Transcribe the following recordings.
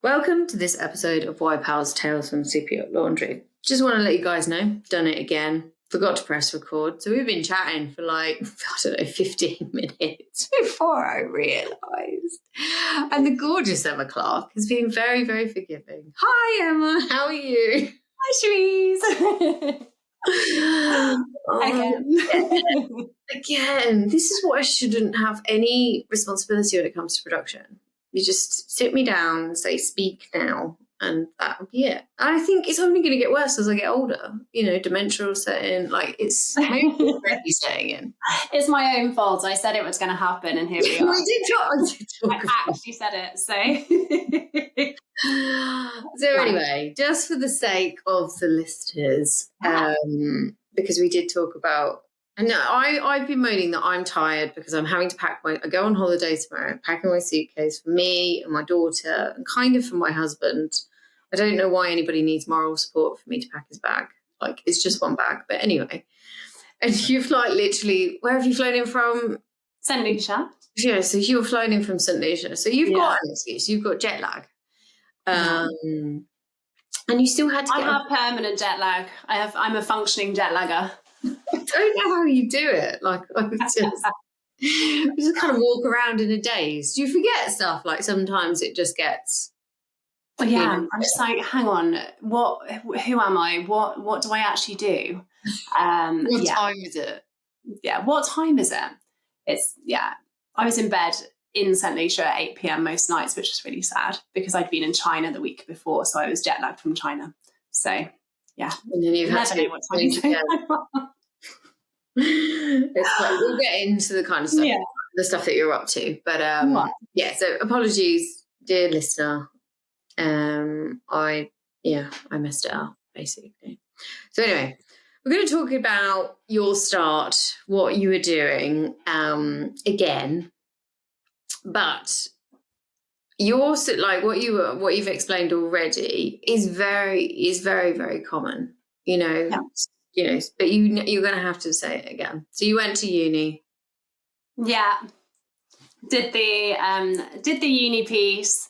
Welcome to this episode of Why Pals Tales from Superyacht Laundry. Just want to let you guys know, done it again. Forgot to press record. So we've been chatting for 15 minutes before I realised. And the gorgeous Emma Clark has been very, very forgiving. Hi, Emma. How are you? Hi, Cherise. Again. This is what I shouldn't have any responsibility when it comes to production. You just sit me down and say, speak now, and that would be it. And I think it's only going to get worse as I get older. You know, dementia will set in. It's already setting in. It's my own fault. I said it was going to happen, and here we are. I actually said it, so. So anyway, just for the sake of the listeners, because we did talk about, and I've been moaning that I'm tired because I'm having to I go on holiday tomorrow, packing my suitcase for me and my daughter and kind of for my husband. I don't know why anybody needs moral support for me to pack his bag. It's just one bag. But anyway, and you've literally, where have you flown in from? St. Lucia. Yeah, so you were flown in from St. Lucia. So you've got an excuse. You've got jet lag. And you still had to I have permanent jet lag. I'm a functioning jet lagger. I don't know how you do it. You just kind of walk around in a daze. Do you forget stuff? Sometimes it just gets. Well, yeah, I'm just hang on. Who am I? What do I actually do? What time is it? Yeah, what time is it? I was in bed in St. Lucia at 8 p.m. most nights, which is really sad because I'd been in China the week before, so I was jet lagged from China. So. Yeah, and then you've had to know what time you do. We'll get into the kind of stuff, the stuff that you're up to. But so apologies, dear listener. I messed it up basically. So anyway, we're going to talk about your start, what you were doing again, but. Yours, what you've explained already, is very, very common. But you're going to have to say it again. So you went to uni. Yeah, did the uni piece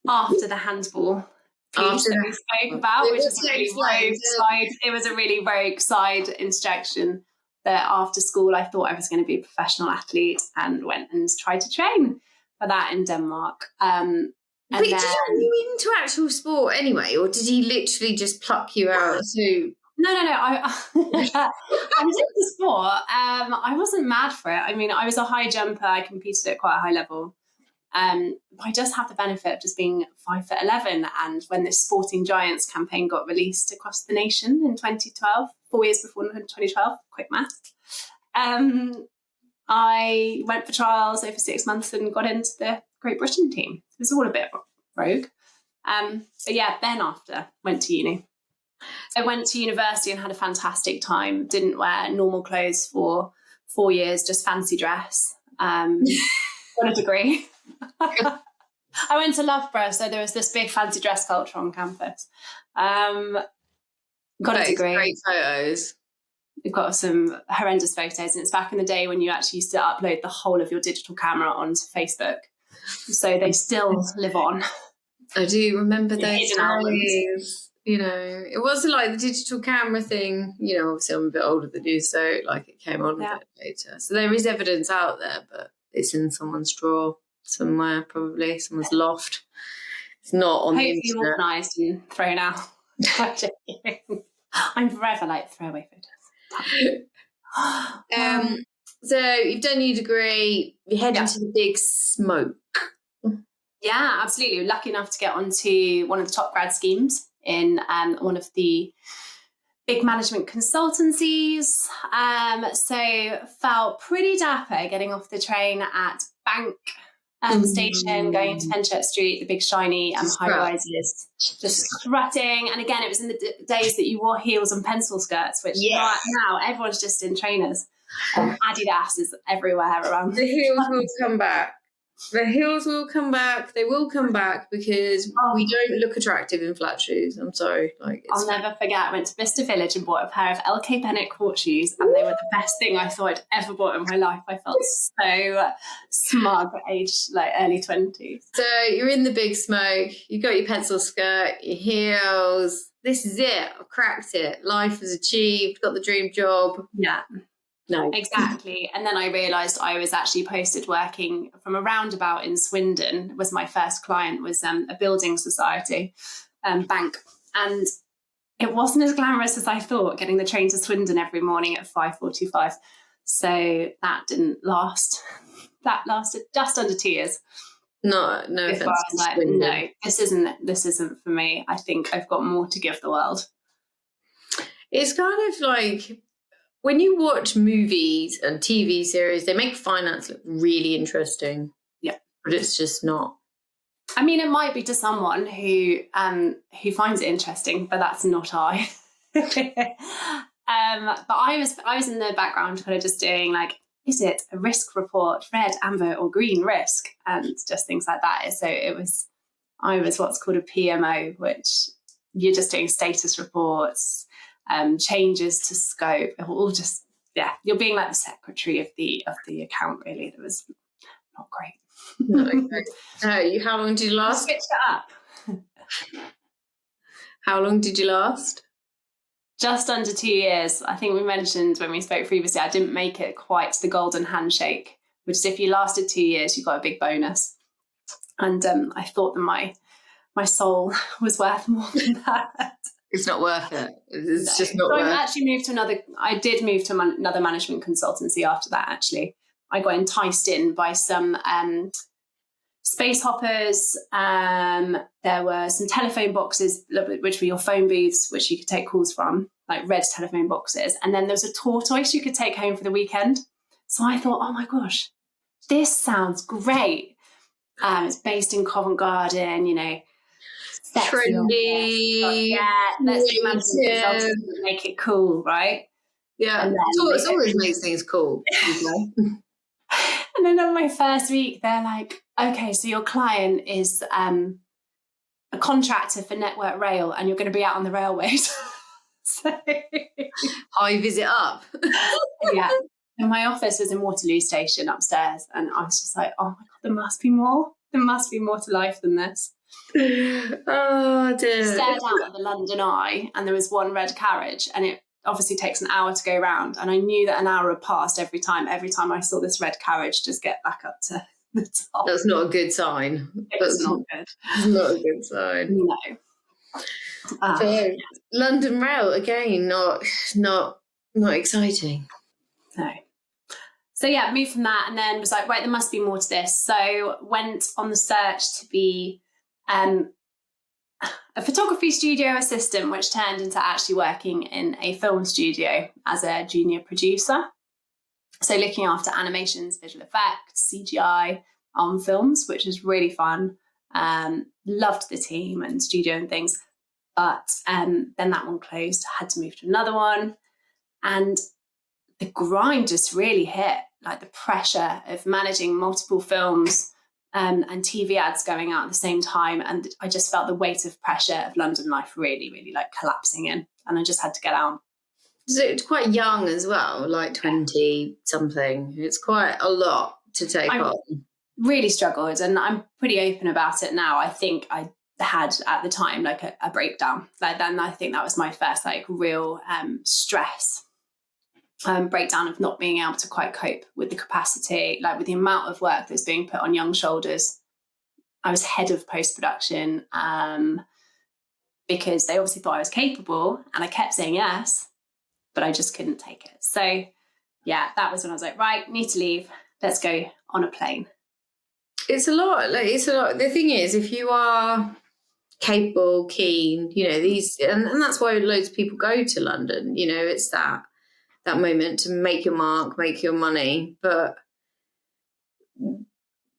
after the handball piece that we spoke about, which is a really rogue side. It was a really rogue side interjection. That after school, I thought I was going to be a professional athlete and went and tried to train for that in Denmark. Did you into actual sport anyway, or did he literally just pluck you out? No. I'm into sport. I wasn't mad for it. I mean, I was a high jumper. I competed at quite a high level. But I just had the benefit of just being 5'11", and when this Sporting Giants campaign got released across the nation in 2012, 4 years before 2012, quick math. I went for trials over 6 months and got into the Great Britain team. It was all a bit rogue. Then after, went to uni. I went to university and had a fantastic time. Didn't wear normal clothes for 4 years, just fancy dress. Got a degree. I went to Loughborough, so there was this big fancy dress culture on campus. Got a degree. Great photos. We've got some horrendous photos, and it's back in the day when you actually used to upload the whole of your digital camera onto Facebook. So they still live on. I do remember those days. It wasn't like the digital camera thing. Obviously I'm a bit older than you, so it came on a bit later. So there is evidence out there, but it's in someone's drawer somewhere, probably someone's loft. It's not on the internet. Organised and thrown out. I'm forever throwaway photos. So you've done your degree, you head into the big smoke. Yeah, absolutely. Lucky enough to get onto one of the top grad schemes in one of the big management consultancies. So felt pretty dapper getting off the train at Bank station, going into Fenchurch Street, the big shiny high rises, just strutting. And again, it was in the days that you wore heels and pencil skirts, which now everyone's just in trainers. Adidas is everywhere around. The heels will come back. The heels will come back. They will come back because we don't look attractive in flat shoes. I'm sorry. I'll never forget. I went to Bicester Village and bought a pair of LK Bennett court shoes, and they were the best thing I thought I'd ever bought in my life. I felt so smug at age early 20s. So you're in the big smoke. You got your pencil skirt, your heels. This is it. I've cracked it. Life is achieved. Got the dream job. Yeah. No. Exactly. And then I realised I was actually posted working from a roundabout in Swindon. Was my first client, was a building society bank. And it wasn't as glamorous as I thought, getting the train to Swindon every morning at 5:45. So that didn't last. That lasted just under 2 years. No offense. I was like, no, this isn't for me. I think I've got more to give the world. It's kind of like, when you watch movies and TV series, they make finance look really interesting. Yeah. But it's just not. I mean, it might be to someone who finds it interesting, but that's not I. But I was in the background kind of just doing is it a risk report, red, amber or green risk? And just things like that. So I was what's called a PMO, which you're just doing status reports, changes to scope, all just, you're being like the secretary of the account, really. It was not great. How long did you last? Switched it up. How long did you last? Just under 2 years. I think we mentioned when we spoke previously, I didn't make it quite to the golden handshake, which is if you lasted 2 years, you got a big bonus. And I thought that my soul was worth more than that. It's not worth it. It's just not worth it. I did move to another management consultancy after that, actually. I got enticed in by some space hoppers. There were some telephone boxes, which were your phone booths, which you could take calls from, like red telephone boxes. And then there was a tortoise you could take home for the weekend. So I thought, oh my gosh, this sounds great. It's based in Covent Garden, trendy. Yeah, let's do management consulting, make it cool, right? Yeah, it always makes things cool. And then on my first week, they're like, okay, so your client is a contractor for Network Rail and you're going to be out on the railways. So I visit up. Yeah. And my office was in Waterloo Station upstairs. And I was just like, oh my God, there must be more. There must be more to life than this. Oh, dear. Stared out at the London Eye and there was one red carriage and it obviously takes an hour to go round. And I knew that an hour had passed every time I saw this red carriage just get back up to the top. That's not a good sign. It's not good. It's not a good sign. No. So, London Rail, again, not exciting. No. So yeah, moved from that and then was like, right, there must be more to this. So went on the search to be a photography studio assistant, which turned into actually working in a film studio as a junior producer. So looking after animations, visual effects, CGI on films, which is really fun. Loved the team and studio and things. But then that one closed, had to move to another one. And the grind just really hit, like the pressure of managing multiple films and TV ads going out at the same time. And I just felt the weight of pressure of London life really, really like collapsing in. And I just had to get out. So it's quite young as well, like 20 something. It's quite a lot to take on. Really struggled, and I'm pretty open about it now. I think I had at the time like a breakdown. Like then I think that was my first like real stress breakdown of not being able to quite cope with the capacity, like with the amount of work that's being put on young shoulders. I was head of post-production because they obviously thought I was capable and I kept saying yes, but I just couldn't take it. So yeah, that was when I was like, right, need to leave. Let's go on a plane. It's a lot. The thing is, if you are capable, keen, these, and that's why loads of people go to London, it's that moment to make your mark, make your money. But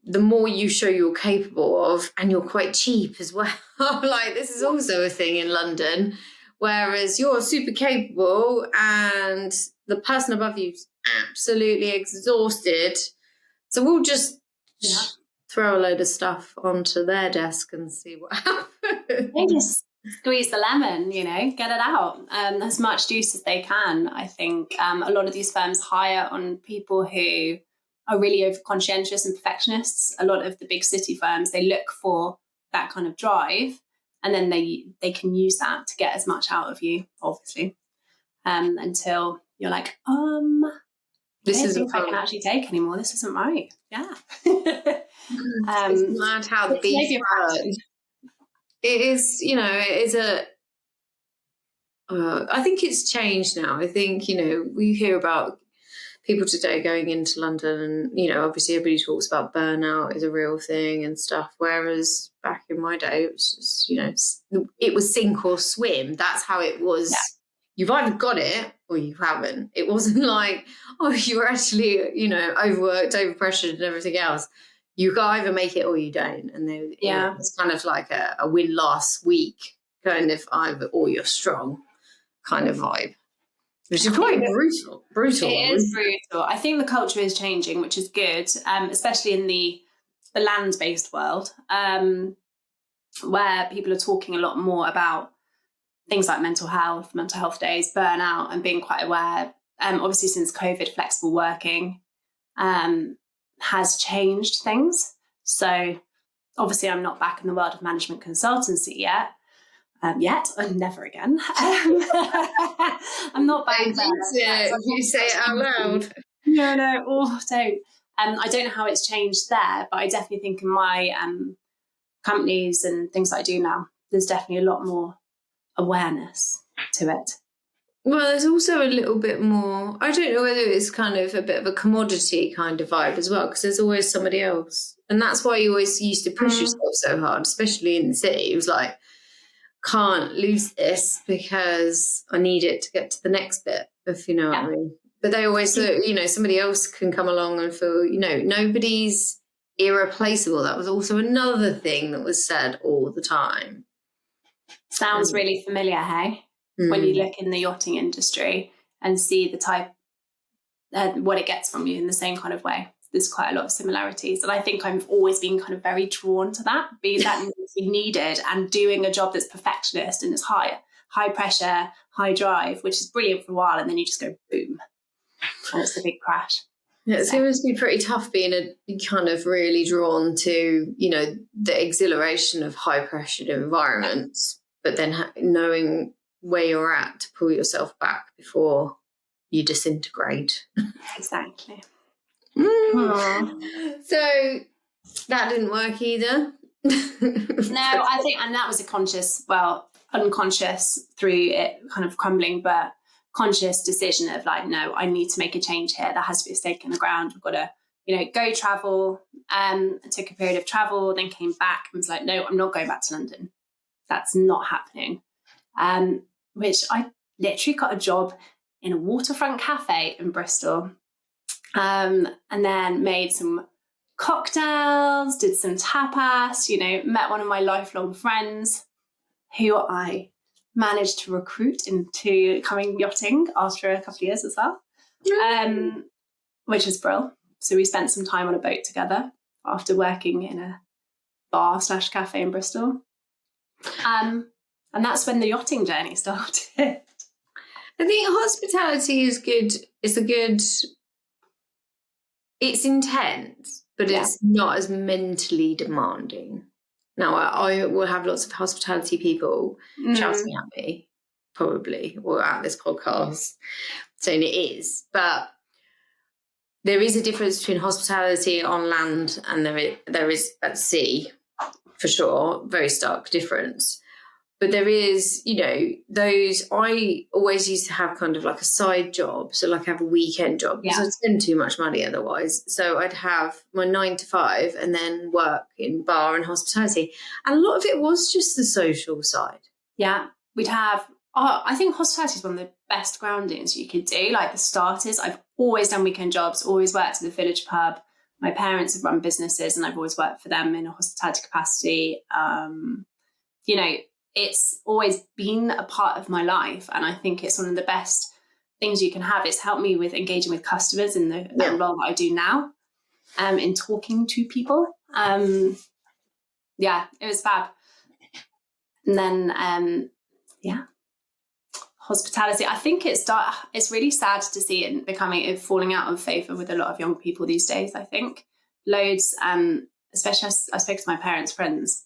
the more you show you're capable of, and you're quite cheap as well, like this is also a thing in London, whereas you're super capable and the person above you's absolutely exhausted. So we'll just throw a load of stuff onto their desk and see what happens. They just squeeze the lemon, you know, get it out, as much juice as they can. I think a lot of these firms hire on people who are really over conscientious and perfectionists. A lot of the big city firms, they look for that kind of drive, and then they can use that to get as much out of you, obviously, until you're like, this isn't I can actually take anymore. This isn't right. Yeah. It's mad how the beef it is, you know, it is I think it's changed now. I think, you know, we hear about people today going into London and, you know, obviously everybody talks about burnout is a real thing and stuff. Whereas back in my day, it was just, you know, it was sink or swim. That's how it was. Yeah. You've either got it or you haven't. It wasn't like, oh, you were actually, you know, overworked, overpressured and everything else. You either make it or you don't. And you know, it's kind of like a win last week kind of either, or you're strong kind of vibe. Which is quite brutal. It is brutal. I think the culture is changing, which is good, especially in the land-based world, where people are talking a lot more about things like mental health days, burnout, and being quite aware. Obviously, since COVID, flexible working has changed things. So obviously, I'm not back in the world of management consultancy yet, and never again. I'm not back there. You say it out loud. No, don't. I don't know how it's changed there, but I definitely think in my companies and things that I do now, there's definitely a lot more awareness to it. Well, there's also a little bit more, I don't know whether it's kind of a bit of a commodity kind of vibe as well, because there's always somebody else. And that's why you always used to push yourself so hard, especially in the city. It was like, can't lose this because I need it to get to the next bit, if you know what I mean. But they always, you know, somebody else can come along and feel, you know, nobody's irreplaceable. That was also another thing that was said all the time. Sounds really familiar, hey? When you look in the yachting industry and see the type, what it gets from you in the same kind of way. There's quite a lot of similarities. And I think I've always been kind of very drawn to that, being that needed and doing a job that's perfectionist and is high pressure, high drive, which is brilliant for a while. And then you just go boom. And it's a big crash. Yeah, it seems to be pretty tough being kind of really drawn to, you know, the exhilaration of high pressured environments, but then knowing where you're at to pull yourself back before you disintegrate. Exactly. So that didn't work either. No, I think, and that was unconscious through it kind of crumbling, but conscious decision of like, no, I need to make a change here. There has to be a stake in the ground. We've got to, you know, go travel. I took a period of travel, then came back and was like, no, I'm not going back to London. That's not happening. Which I literally got a job in a waterfront cafe in Bristol, and then made some cocktails, did some tapas, you know, met one of my lifelong friends who I managed to recruit into coming yachting after a couple of years as well, which was brilliant. So we spent some time on a boat together after working in a bar/cafe in Bristol. And that's when the yachting journey started. I think hospitality is good. It's intense, but it's not as mentally demanding. Now, I will have lots of hospitality people shouting at me, probably, or at this podcast, saying it is. But there is a difference between hospitality on land and there is at sea, for sure. Very stark difference. But there is, you know, I always used to have kind of like a side job. So like I have a weekend job because I'd spend too much money otherwise. So I'd have my 9 to 5 and then work in bar and hospitality. And a lot of it was just the social side. Yeah, we'd have, I think hospitality is one of the best groundings you could do. Like the starters, I've always done weekend jobs, always worked at the village pub. My parents have run businesses and I've always worked for them in a hospitality capacity. You know, it's always been a part of my life. And I think it's one of the best things you can have. It's helped me with engaging with customers in the role that I do now, in talking to people. Yeah, it was fab. And then, hospitality. I think it's really sad to see it falling out of favour with a lot of young people these days. I think loads, especially I spoke to my parents' friends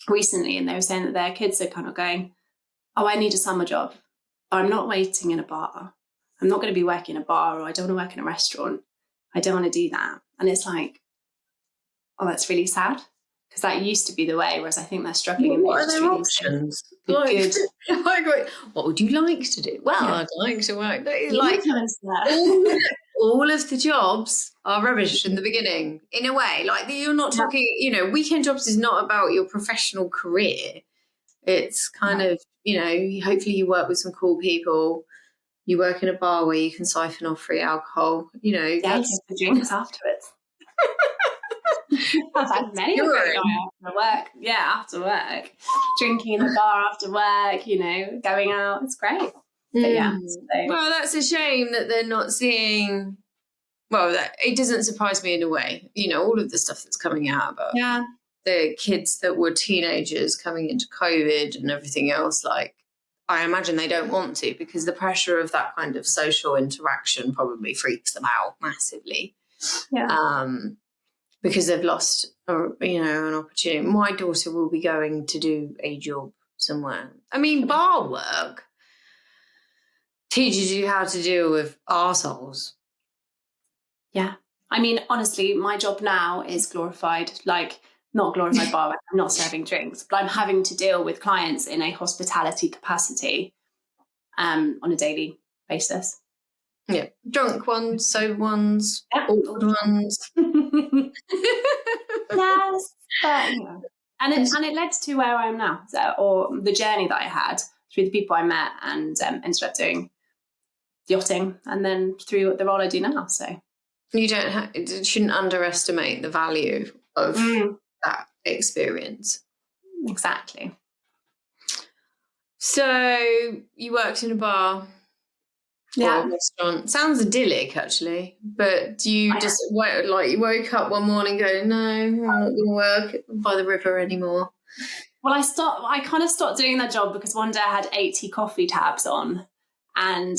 recently, and they were saying that their kids are kind of going, "Oh, I need a summer job. I'm not waiting in a bar. I'm not going to be working in a bar, or I don't want to work in a restaurant. I don't want to do that." And it's like, oh, that's really sad. Because that used to be the way, whereas I think they're struggling in the industry. What are their options? What would you like to do? Well, I'd like to work. Like all of the jobs are rubbish in the beginning, in a way. Like you're not talking, weekend jobs is not about your professional career. It's kind of, hopefully you work with some cool people. You work in a bar where you can siphon off free alcohol. That's the drinks afterwards. I've had many after work. Yeah, after work. Drinking in the bar after work, going out. It's great. But Well, that's a shame that they're not seeing. Well, it doesn't surprise me in a way. All of the stuff that's coming out about the kids that were teenagers coming into COVID and everything else. Like, I imagine they don't want to, because the pressure of that kind of social interaction probably freaks them out massively. Yeah. Because they've lost, an opportunity. My daughter will be going to do a job somewhere. I mean, bar work teaches you how to deal with arseholes. Yeah. I mean, honestly, my job now is glorified, like not glorified bar work. I'm not serving drinks, but I'm having to deal with clients in a hospitality capacity on a daily basis. Yeah, drunk ones, sober ones, awkward ones. Yes, but and it led to where I am now, or the journey that I had through the people I met, and ended up doing yachting, and then through the role I do now. So you shouldn't underestimate the value of that experience. Exactly. So you worked in a bar. Yeah. Or a restaurant. Sounds idyllic, actually. But do you just you woke up one morning going, no, I'm not going to work by the river anymore? Well, I kind of stopped doing that job because one day I had 80 coffee tabs on, and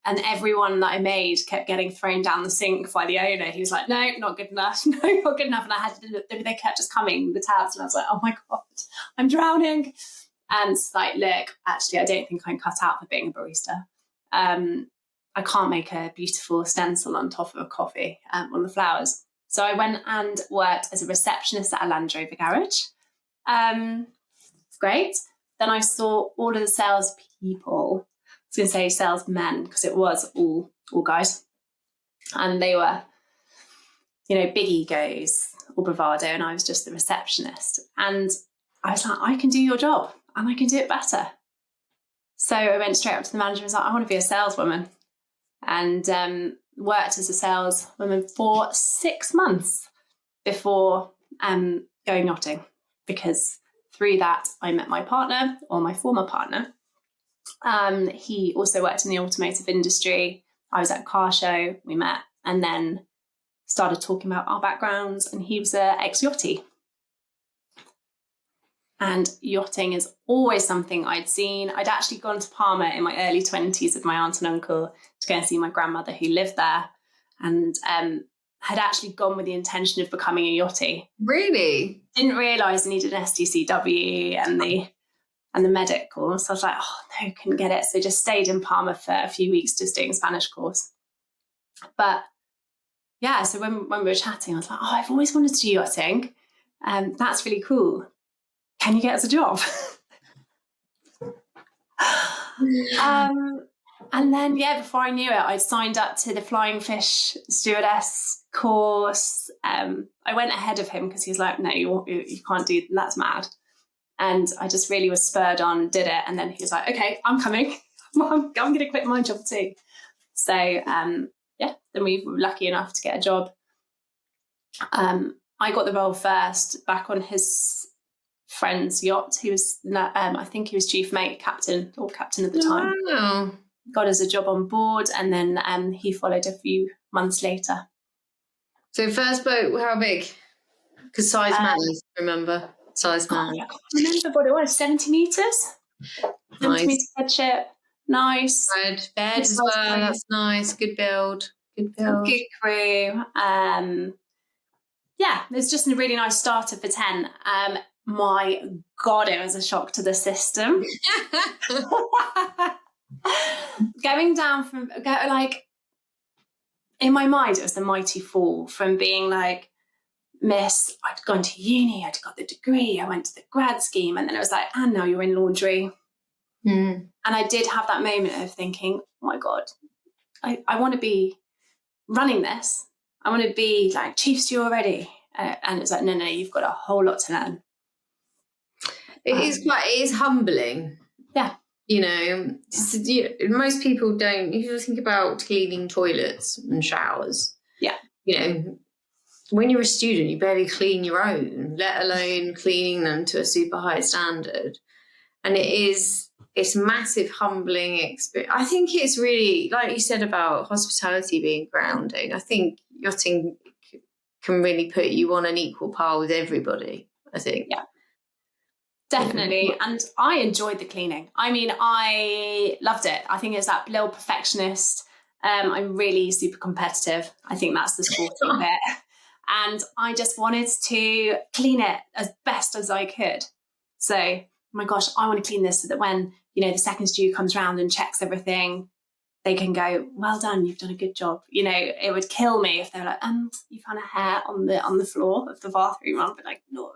everyone that I made kept getting thrown down the sink by the owner. He was like, no, not good enough. No, not good enough. And they kept just coming, the tabs. And I was like, oh my God, I'm drowning. And it's like, look, actually, I don't think I'm cut out for being a barista. I can't make a beautiful stencil on top of a coffee on the flowers. So I went and worked as a receptionist at a Land Rover garage. Great. Then I saw all of the sales people. I was going to say salesmen, because it was all guys. And they were, big egos, all bravado, and I was just the receptionist. And I was like, I can do your job and I can do it better. So I went straight up to the manager and was like, I want to be a saleswoman. And worked as a saleswoman for 6 months before going yachting, because through that I met my partner, or my former partner. He also worked in the automotive industry. I was at a car show, we met, and then started talking about our backgrounds, and he was an ex-yachtie. And yachting is always something I'd seen. I'd actually gone to Palma in my early 20s with my aunt and uncle to go and see my grandmother who lived there, and had actually gone with the intention of becoming a yachtie. Really? Didn't realise I needed an STCW and the medical. So I was like, oh no, couldn't get it. So just stayed in Palma for a few weeks just doing a Spanish course. But yeah, so when we were chatting, I was like, oh, I've always wanted to do yachting. That's really cool. Can you get us a job? And then, before I knew it, I'd signed up to the Flying Fish Stewardess course. I went ahead of him because he was like, no, you can't do that. That's mad. And I just really was spurred on, did it. And then he was like, okay, I'm coming. I'm going to quit my job too. So, then we were lucky enough to get a job. I got the role first back on his friend's yacht. He was, I think he was chief mate, captain at the time. Wow. Got us a job on board, and then he followed a few months later. So first boat, how big? Because size matters, remember? Size matters. I can't remember what it was, 70 metres? 70 metre headship. Nice. Bed as well, that's nice. Good build. Good crew. It's just a really nice starter for 10. My God, it was a shock to the system. Going down from, in my mind, it was the mighty fall from being like, Miss, I'd gone to uni, I'd got the degree, I went to the grad scheme, and then it was like, and now you're in laundry. And I did have that moment of thinking, oh my God, I want to be running this. I want to be like chief steward already. And it's like, no, you've got a whole lot to learn. It is humbling. Yeah. Most people don't, if you think about cleaning toilets and showers. Yeah. When you're a student, you barely clean your own, let alone cleaning them to a super high standard. And it's massive humbling experience. I think it's really, like you said about hospitality being grounding, I think yachting can really put you on an equal par with everybody, I think. Yeah, definitely. And I enjoyed the cleaning. I mean, I loved it. I think it's that little perfectionist. I'm really super competitive. I think that's the sporting bit. And I just wanted to clean it as best as I could. So, oh my gosh, I want to clean this so that when, the second stew comes around and checks everything, they can go, well done, you've done a good job. It would kill me if they're like, you found a hair on the floor of the bathroom. I'd be like, no.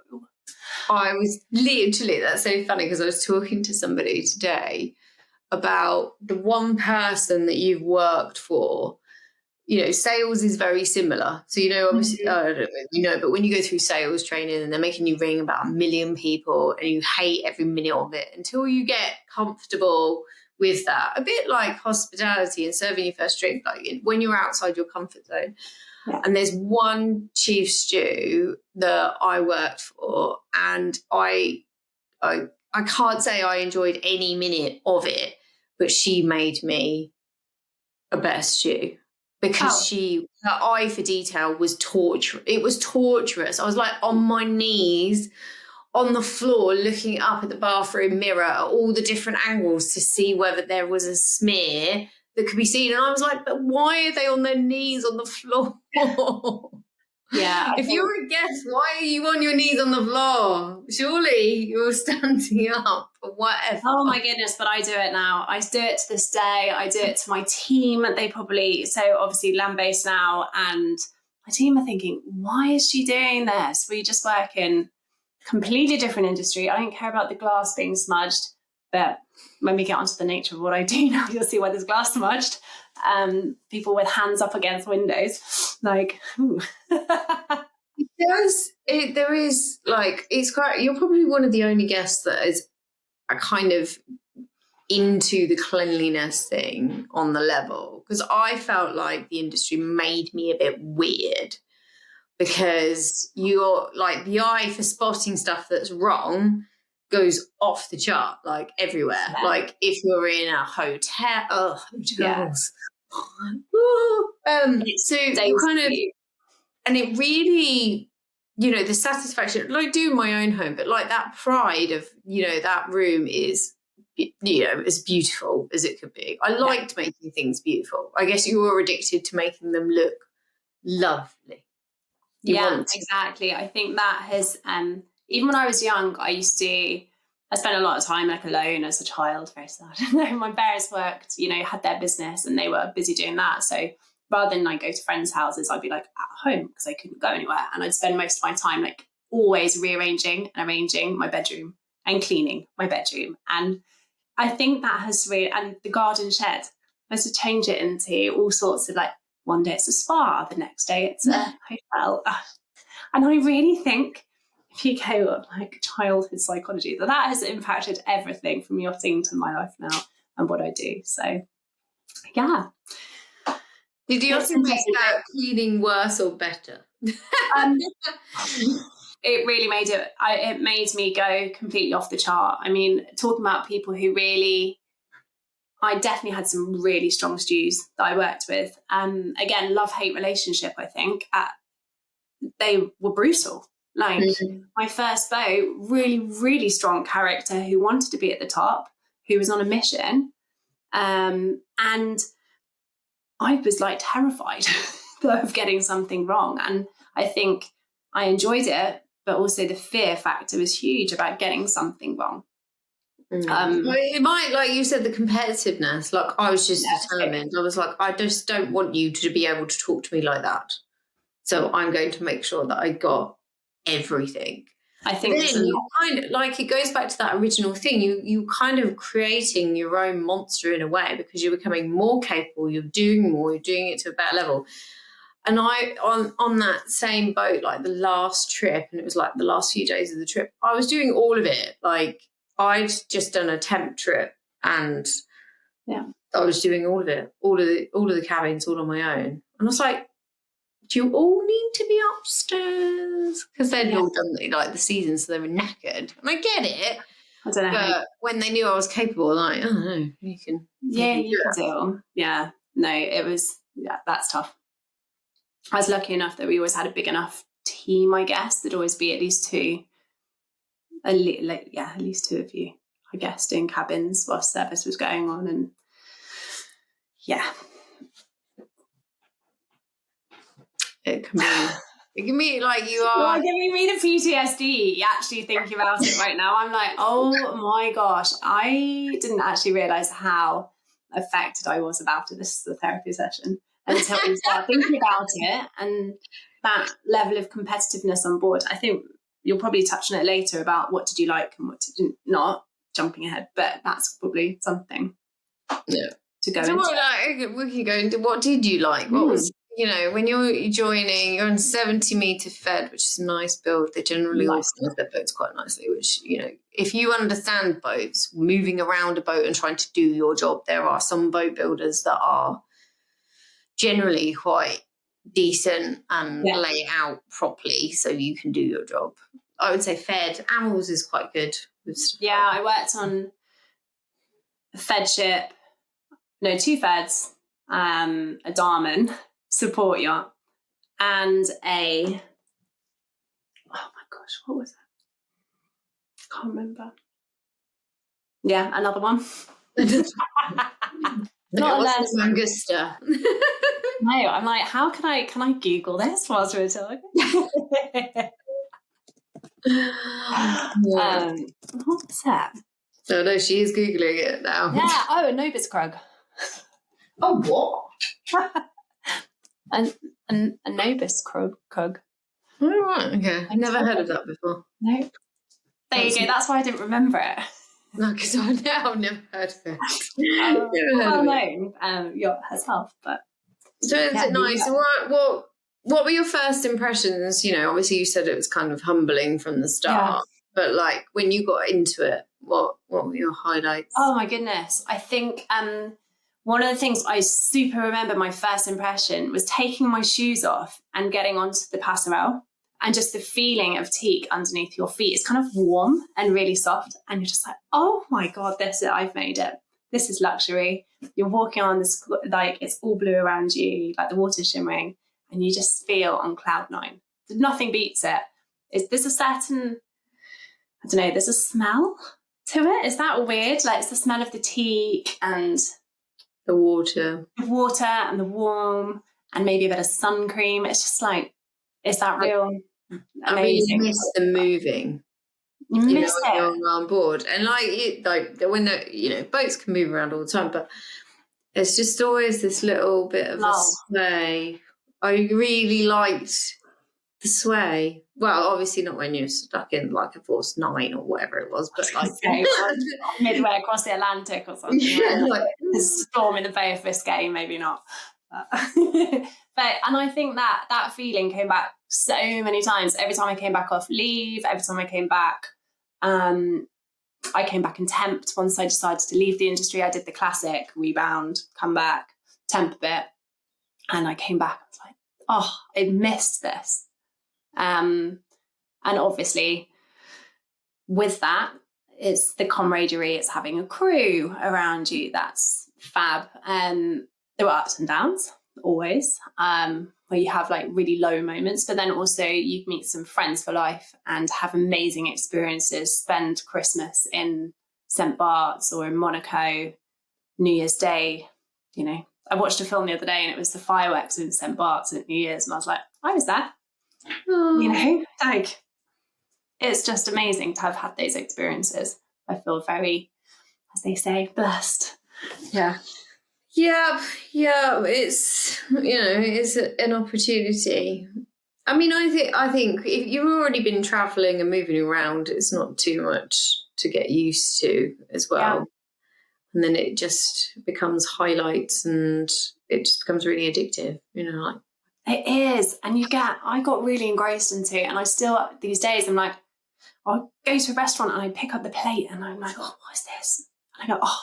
I was literally, that's so funny because I was talking to somebody today about the one person that you've worked for. Sales is very similar. So, obviously, I don't know, but when you go through sales training and they're making you ring about 1 million people and you hate every minute of it until you get comfortable with that. A bit like hospitality and serving your first drink, like when you're outside your comfort zone. Yeah. And there's one chief stew that I worked for, and I can't say I enjoyed any minute of it, but she made me a better stew. Because her eye for detail was torture. It was torturous. I was like on my knees on the floor looking up at the bathroom mirror at all the different angles to see whether there was a smear that could be seen. And I was like, but why are they on their knees on the floor? Yeah. If you're a guest, why are you on your knees on the floor? Surely you're standing up or whatever. Oh my goodness, but I do it now. I do it to this day. I do it to my team. They probably, so obviously land-based now, and my team are thinking, why is she doing this? We just work in completely different industry. I don't care about the glass being smudged, but when we get onto the nature of what I do now, you'll see why there's glass smudged. People with hands up against windows, like, ooh. There is like, it's quite, you're probably one of the only guests that is a kind of into the cleanliness thing on the level, because I felt like the industry made me a bit weird, because you're like, the eye for spotting stuff that's wrong goes off the chart, like everywhere. Yeah. Like if you're in a hotel, hotels. Yeah. So you kind of, and it really, the satisfaction, like doing my own home, but like that pride of, that room is, as beautiful as it could be. I liked making things beautiful. I guess you were addicted to making them look lovely. Exactly. I think that has, even when I was young, I spent a lot of time like alone as a child, very sad. My parents worked, had their business and they were busy doing that. So rather than like go to friends' houses, I'd be like at home because I couldn't go anywhere. And I'd spend most of my time like always rearranging and arranging my bedroom and cleaning my bedroom. And I think that has really, and the garden shed, I used to change it into all sorts of like, one day it's a spa, the next day it's a hotel. And I really think if you go on like childhood psychology, that has impacted everything from yachting to my life now and what I do. So, yeah. Did you also make that cleaning worse or better? It really made it. It made me go completely off the chart. I mean, talking about people who really, I definitely had some really strong stews that I worked with. Again, love-hate relationship. I think they were brutal. Like my first boat, really, really strong character who wanted to be at the top, who was on a mission. And I was like terrified of getting something wrong. And I think I enjoyed it, but also the fear factor was huge about getting something wrong. It might, like you said, the competitiveness. Like I was just determined. I was like, I just don't want you to be able to talk to me like that. So I'm going to make sure that I got everything. I think then you kind of, like, it goes back to that original thing. You kind of creating your own monster in a way, because you're becoming more capable. You're doing more. You're doing it to a better level. And I on that same boat, like the last trip, and it was like the last few days of the trip, I was doing all of it. Like I'd just done a temp trip, and I was doing all of it, all of the cabins, all on my own. And I was like, do you all need to be upstairs? Because they'd all done like the season, so they were knackered. And I get it. I don't know. But when they knew I was capable, like, oh no, you can. Yeah, you can do it. Yeah. No, it was, that's tough. I was lucky enough that we always had a big enough team, I guess. There'd always be at least two. At least two of you, I guess, doing cabins while service was going on. And it can be like you are. You're giving me the PTSD actually thinking about it right now. I'm like, oh my gosh, I didn't actually realise how affected I was about it. This is a therapy session until we start thinking about it, and that level of competitiveness on board. I think you'll probably touch on it later about what did you like and what did not, jumping ahead, but that's probably something to go into. We can go into what did you like? What was, when you're joining, you're on 70-meter fed, which is a nice build. They generally organise their boats quite nicely, which, if you understand boats, moving around a boat and trying to do your job, there are some boat builders that are generally quite decent and lay it out properly so you can do your job. I would say fed. Amels is quite good with stuff. Yeah, I worked on a fed ship, two feds, a Darman support yacht, and oh my gosh, what was that? Can't remember. Yeah, another one. Not a Langusta. No, I'm like, can I Google this whilst we're talking? What's that? Oh no, she is Googling it now. Yeah, a Nobis Krug. Oh, what? A Nobis Krug. Oh, right, okay. I've never heard of that before. No. There you go, that's why I didn't remember it. No, because I've never heard of it. Well known yacht herself, but... So is it nice? So what were your first impressions? Obviously you said it was kind of humbling from the start, but like when you got into it, what were your highlights? Oh my goodness. I think one of the things I super remember my first impression was taking my shoes off and getting onto the passerelle, and just the feeling of teak underneath your feet. It's kind of warm and really soft, and you're just like, oh my God, I've made it. This is luxury. You're walking on this, like it's all blue around you, like the water's shimmering, and you just feel on cloud nine. Nothing beats it. There's a certain, I don't know, there's a smell to it. Is that weird? Like it's the smell of the teak and the water and the warm and maybe a bit of sun cream. It's just like, is that real? Amazing. I mean, you miss the moving. You miss it. When you're on board, and when the boats can move around all the time, but there's just always this little bit of a sway. I really liked the sway. Well, obviously not when you're stuck in like a force 9 or whatever it was, but like midway across the Atlantic or something. Like a storm in the Bay of Biscay, maybe not. And I think that feeling came back so many times. Every time I came back off leave, every time I came back, I came back and temped. Once I decided to leave the industry, I did the classic rebound, come back, temp a bit, and I came back. I was like, oh, I missed this. And obviously, with that, it's the camaraderie. It's having a crew around you. That's fab. There were ups and downs. always, where you have like really low moments, but then also you meet some friends for life and have amazing experiences, spend Christmas in St. Bart's or in Monaco, New Year's Day. You know, I watched a film the other day and it was the fireworks in St. Bart's at New Year's, and I was like, I was there. You know, like, it's just amazing to have had those experiences. I feel very, as they say, blessed. Yeah. It's, you know, it's an opportunity. I mean, I think if you've already been traveling and moving around, it's not too much to get used to as well. Yeah. And then it just becomes highlights and it just becomes really addictive, you know, like. It is. And I got really engrossed into it. And I still, these days, I'm like, I'll go to a restaurant and I pick up the plate and I'm like, oh, what is this? And I go, oh,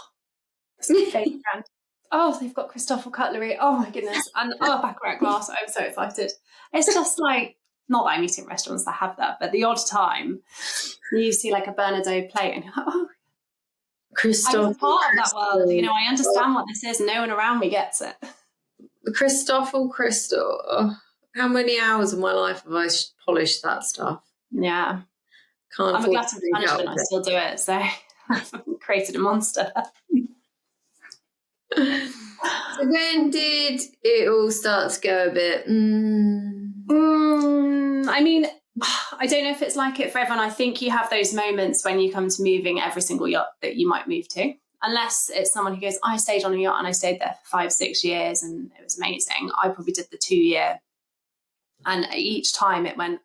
that's my favourite brand. Oh, they've got Cristoforo cutlery. Oh my goodness. And baccarat glass. I'm so excited. It's just like, not that I'm eating at restaurants that have that, but the odd time you see like a Burnout plate and you're like, oh, I'm a part of that world. You know, I understand what this is. No one around me gets it. Cristoforo crystal. How many hours of my life have I polished that stuff? Yeah. I'm a glutton for punishment. I still do it. So I've created a monster. So when did it all start to go a bit? I mean, I don't know if it's like it for everyone. I think you have those moments when you come to moving every single yacht that you might move to. Unless it's someone who goes, I stayed on a yacht and I stayed there for 5-6 years and it was amazing. I probably did the 2 year. And each time it went,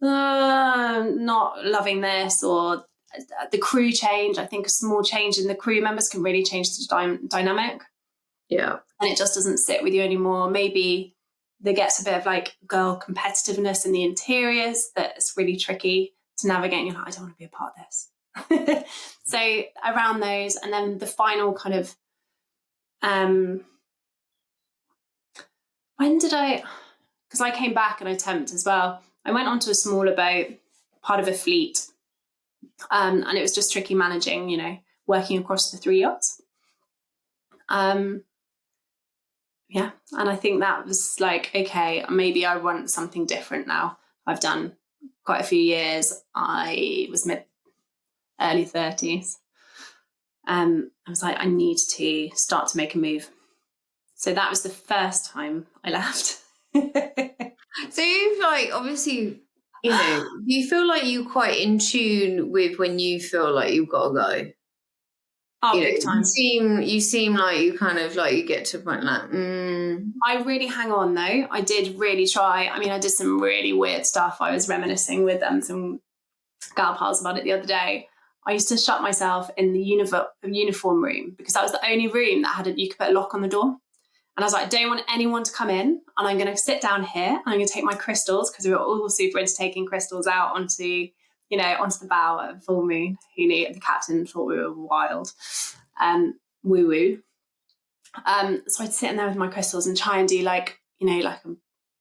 not loving this, or the crew change. I think a small change in the crew members can really change the dynamic. Yeah. And it just doesn't sit with you anymore. Maybe there gets a bit of like girl competitiveness in the interiors that's really tricky to navigate. And you're like, I don't want to be a part of this. So around those, and then the final kind of, when did because I came back and I temped as well. I went onto a smaller boat, part of a fleet, and it was just tricky managing, you know, working across the 3 yachts. Yeah, and I think that was like, okay, maybe I want something different now. I've done quite a few years. I was early 30s. I was like, I need to start to make a move. So that was the first time I left. So you've like, obviously, you know, do you feel like you're quite in tune with when you feel like you've got to go? Oh, big time. You seem like you kind of like, you get to a point like, I really hang on though. I did really try. I mean, I did some really weird stuff. I was reminiscing with some gal pals about it the other day. I used to shut myself in the uniform room because that was the only room that you could put a lock on the door. And I was like, I don't want anyone to come in, and I'm going to sit down here and I'm going to take my crystals, because we were all super into taking crystals out onto the bow at full moon. Who knew? The captain thought we were wild. Woo-woo. So I'd sit in there with my crystals and try and do like a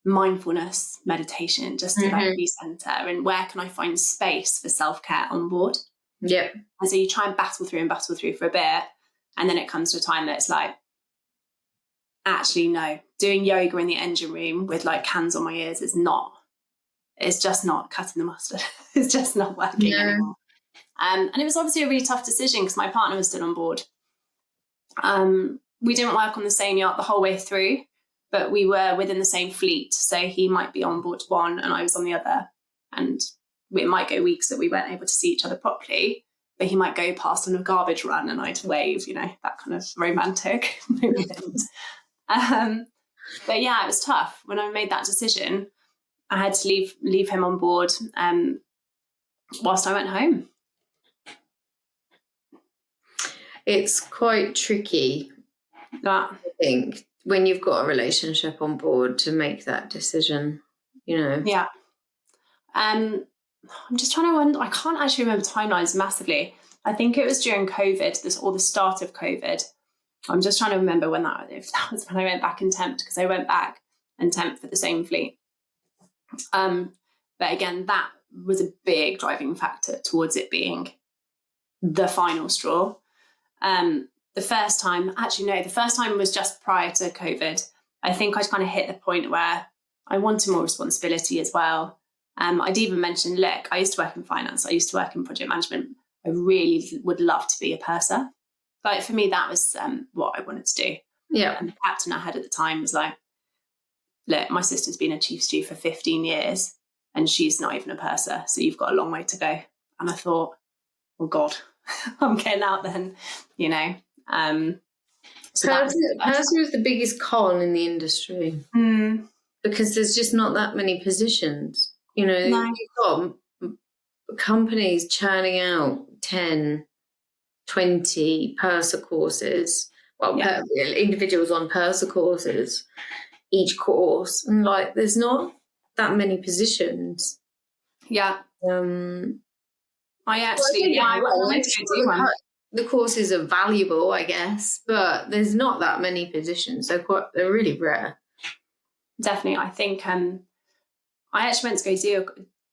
mindfulness meditation, just to like recenter, and where can I find space for self-care on board? Yeah. And so you try and battle through for a bit, and then it comes to a time that it's like, actually, no, doing yoga in the engine room with like cans on my ears it's just not cutting the mustard. It's just not working anymore. And it was obviously a really tough decision because my partner was still on board. We didn't work on the same yacht the whole way through, but we were within the same fleet. So he might be on board one and I was on the other. And it might go weeks that we weren't able to see each other properly, but he might go past on a garbage run and I'd wave, that kind of romantic moment. But yeah, it was tough. When I made that decision, I had to leave him on board whilst I went home. It's quite tricky, I think, when you've got a relationship on board to make that decision, Yeah. I'm just trying to wonder, I can't actually remember timelines massively. I think it was during COVID, the start of COVID. I'm just trying to remember if that was when I went back and temped, because I went back and temped for the same fleet. But again, that was a big driving factor towards it being the final straw. The first time was just prior to COVID. I think I'd kind of hit the point where I wanted more responsibility as well. I'd even mentioned, look, I used to work in finance. I used to work in project management. I really would love to be a purser. Like for me, that was what I wanted to do. Yeah. And the captain I had at the time was like, look, my sister's been a chief stew for 15 years and she's not even a purser. So you've got a long way to go. And I thought, oh God, I'm getting out then, you know. So purser is the biggest con in the industry because there's just not that many positions. You know, you've got companies churning out 10, 20 purser courses. Well, individuals on purser courses, each course. And like, there's not that many positions. Yeah. I actually, I went to do one. The courses are valuable, I guess, but there's not that many positions. They're really rare. Definitely. I think I actually went to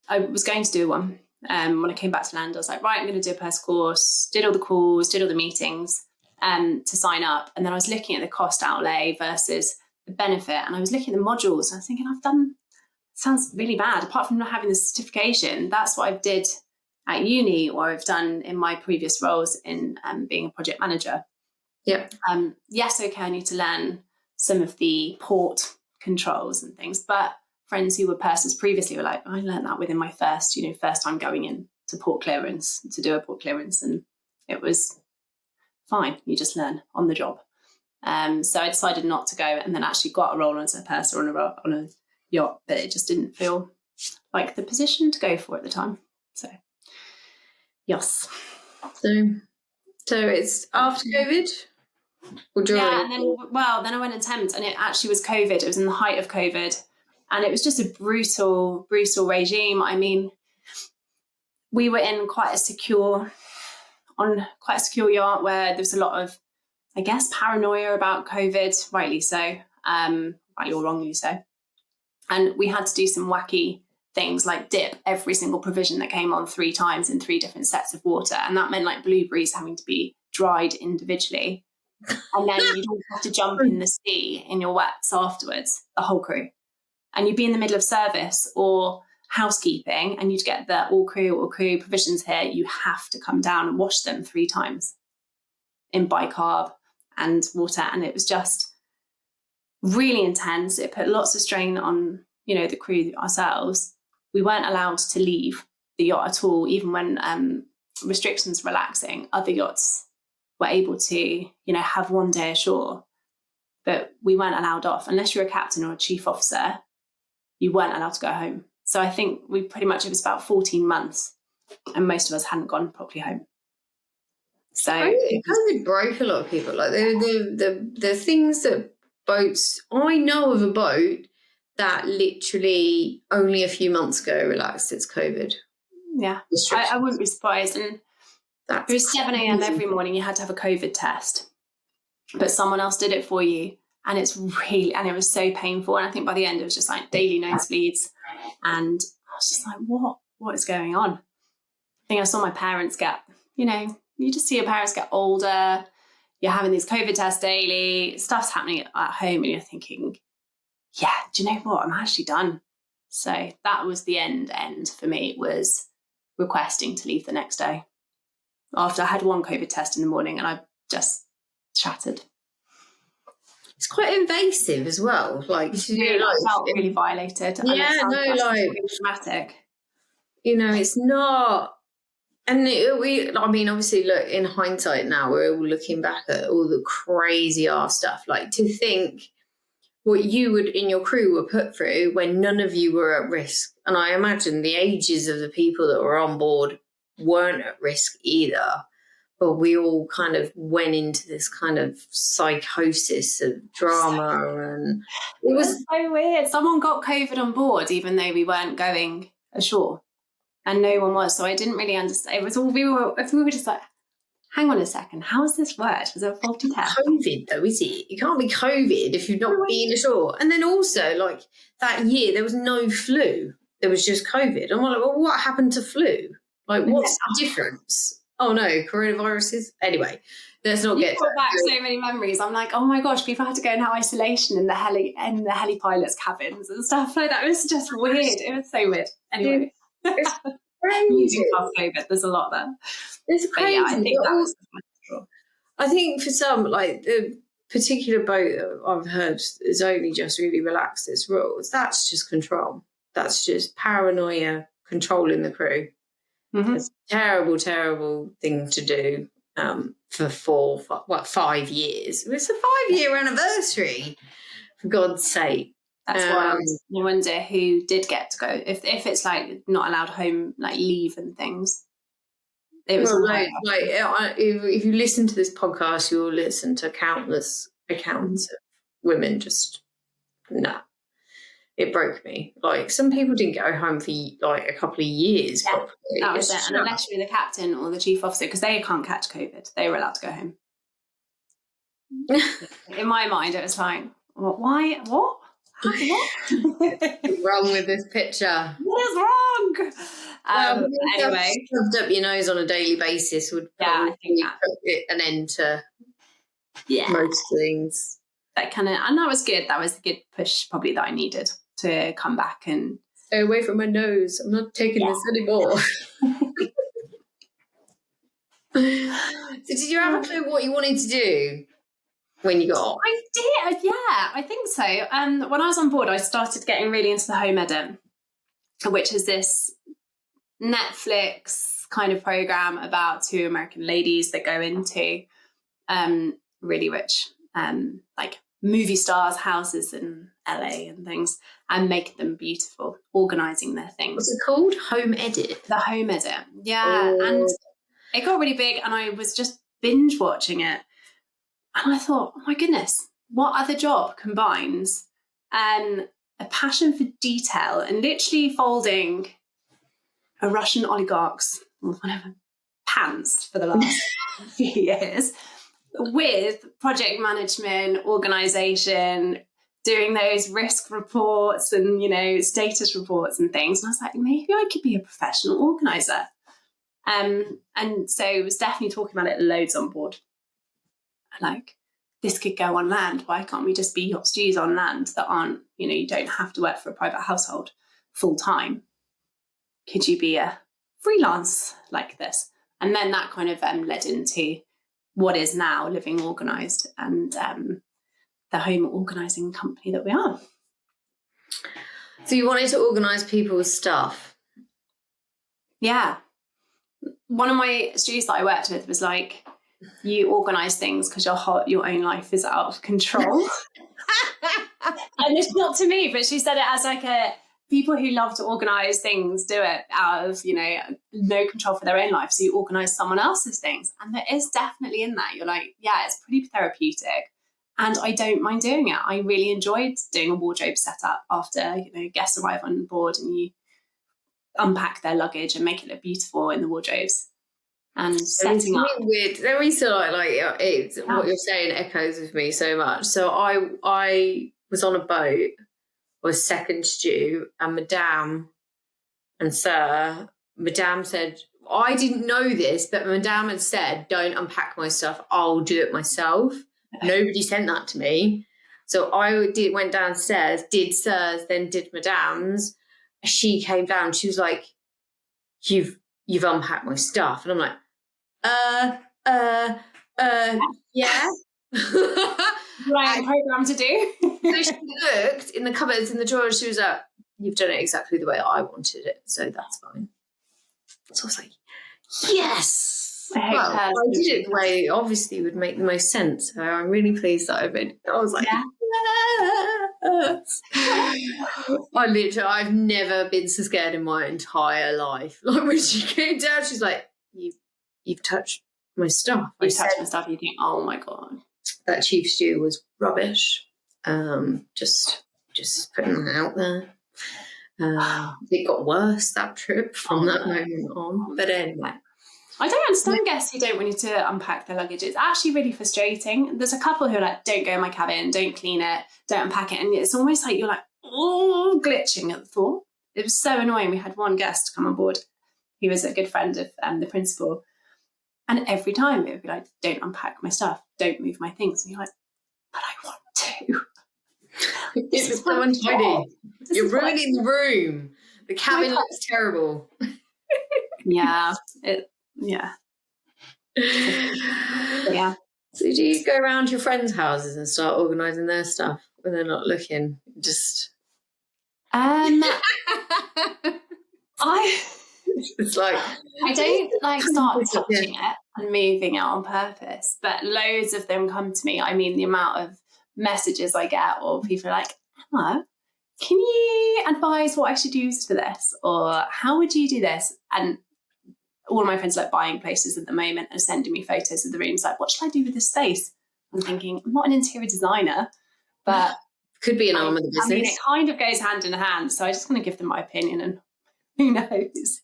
I was going to do one. When I came back to land, I was like, right, I'm going to do a purser course, did all the calls, did all the meetings to sign up. And then I was looking at the cost outlay versus the benefit. And I was looking at the modules and I was thinking, sounds really bad. Apart from not having the certification, that's what I did at uni or I've done in my previous roles in being a project manager. Yeah. Yes, okay, I need to learn some of the port controls and things, but friends who were pursers previously were like, I learned that within my first time going in to port clearance, to do a port clearance, and it was fine. You just learn on the job. So I decided not to go and then actually got a role as a purser on a yacht, but it just didn't feel like the position to go for at the time. So, yes. So it's after COVID? Or during? Yeah, and then I went and temped, and it actually was COVID. It was in the height of COVID. And it was just a brutal, brutal regime. I mean, we were in quite a secure yacht where there was a lot of, I guess, paranoia about COVID, rightly so, rightly or wrongly so. And we had to do some wacky things like dip every single provision that came on 3 times in 3 different sets of water. And that meant like blueberries having to be dried individually. And then you'd all have to jump in the sea in your wets afterwards, the whole crew. And you'd be in the middle of service or housekeeping and you'd get the all crew provisions here. You have to come down and wash them 3 times in bicarb and water. And it was just really intense. It put lots of strain on, the crew ourselves. We weren't allowed to leave the yacht at all, even when restrictions were relaxing. Other yachts were able to, have one day ashore, but we weren't allowed off. Unless you're a captain or a chief officer, you weren't allowed to go home. So I think it was about 14 months and most of us hadn't gone properly home. So COVID broke a lot of people. Like the things that boats, I know of a boat that literally only a few months ago relaxed its COVID. Yeah, I wouldn't be surprised. And it was 7 a.m. every morning. You had to have a COVID test, but someone else did it for you. And it was so painful. And I think by the end, it was just like daily nosebleeds. And I was just like, what is going on? I think I saw my parents get, you just see your parents get older. You're having these COVID tests daily. Stuff's happening at home. And you're thinking, yeah, do you know what? I'm actually done. So that was the end for me. It was requesting to leave the next day. After I had one COVID test in the morning and I just shattered. It's quite invasive as well. Like, I felt really violated. Yeah, really dramatic. It's not. And obviously, look, in hindsight now, we're all looking back at all the crazy ass stuff. Like, to think what you would in your crew were put through when none of you were at risk. And I imagine the ages of the people that were on board weren't at risk either. But we all kind of went into this kind of psychosis of drama, and it was so weird. Someone got COVID on board, even though we weren't going ashore, and no one was. So I didn't really understand. It was all we were just like, hang on a second, how has this worked? Was it a faulty test? COVID though, is it? It can't be COVID if you've not been ashore. And then also, like that year, there was no flu. There was just COVID. I'm like, well, what happened to flu? Like, what's the difference? Oh no, coronaviruses. Anyway, let's not you get brought back so many memories. I'm like, oh my gosh, people had to go in isolation in the heli pilots' cabins and stuff like that. It was just weird. It was so weird. Anyway, it's crazy. COVID, there's a lot there. It's crazy. But yeah, I think that was I think for some, like the particular boat that I've heard is only just really relaxed its rules. That's just control. That's just paranoia controlling the crew. Mm-hmm. It's a terrible, terrible thing to do for 5 years. It's a 5-year anniversary, for God's sake. That's why I wonder who did get to go. If it's like not allowed home, like leave and things. It was if you listen to this podcast, you'll listen to countless accounts of women just it broke me. Like some people didn't go home for like a couple of years. Yeah, that was it. And unless you're the captain or the chief officer, because they can't catch COVID, they were allowed to go home. In my mind, it was like, why? What? What's wrong with this picture? What is wrong? Anyway, shoved up your nose on a daily basis would probably put an end to most things. That kind of, and that was good. That was the good push probably that I needed to come back and stay away from my nose. I'm not taking this anymore. So did you have a clue what you wanted to do when you got off? I did, yeah, I think so. When I was on board, I started getting really into the home edit, which is this Netflix kind of program about two American ladies that go into really rich like movie stars' houses in LA and things and make them beautiful, organising their things. What's it called? Home edit? The home edit, yeah. Oh. And it got really big and I was just binge watching it. And I thought, oh my goodness, what other job combines a passion for detail and literally folding a Russian oligarch's pants for the last few years with project management, organisation, doing those risk reports and, status reports and things. And I was like, maybe I could be a professional organiser. And so I was definitely talking about it loads on board. Like, this could go on land. Why can't we just be yacht stewards on land that aren't, you don't have to work for a private household full time? Could you be a freelance like this? And then that kind of led into what is now Living Organised and the home organising company that we are. So you wanted to organise people's stuff? Yeah. One of my stewards that I worked with was like, you organise things because your own life is out of control. And it's not to me, but she said it as like people who love to organise things do it out of, no control for their own life. So you organise someone else's things. And there is definitely in that. You're like, yeah, it's pretty therapeutic. And I don't mind doing it. I really enjoyed doing a wardrobe setup after, guests arrive on board and you unpack their luggage and make it look beautiful in the wardrobes. And setting up. Weird. There is what you're saying echoes with me so much. So I was on a boat, was second stew, and Madame and Sir, Madame said, I didn't know this, but Madame had said, don't unpack my stuff, I'll do it myself. Nobody sent that to me. So I went downstairs, did Sir's, then did Madame's. She came down, she was like, you've unpacked my stuff. And I'm like, yeah. Right, program to do. So she looked in the cupboards in the drawers. She was like, "You've done it exactly the way I wanted it, so that's fine." So I was like, "Yes." I did it the way it obviously would make the most sense. So I'm really pleased that I did. I was like, "Yes." I've never been so scared in my entire life. Like when she came down, she's like, "You've touched my stuff." You've touched my stuff. You think, "Oh my god." That chief stew was rubbish. Just putting that out there. It got worse that trip from that moment on. But anyway. I don't understand guests who don't want you to unpack their luggage. It's actually really frustrating. There's a couple who are like, don't go in my cabin, don't clean it, don't unpack it. And it's almost like you're like, oh, glitching at the thought. It was so annoying. We had one guest come on board. He was a good friend of the principal. And every time it would be like, don't unpack my stuff, don't move my things. And you're like, but I want to. It's so untidy. You're ruining the room. The cabin looks terrible. Yeah. Yeah. So do you go around your friends' houses and start organising their stuff when they're not looking? Just it's like I don't like start touching it and moving it on purpose, but loads of them come to me. I mean, the amount of messages I get, or people are like, Emma, can you advise what I should use for this? Or how would you do this? And all of my friends are like buying places at the moment and sending me photos of the rooms, like, what should I do with this space? I'm thinking, I'm not an interior designer, but could be an arm of the business. I mean, it kind of goes hand in hand. So I just want to give them my opinion, and who knows?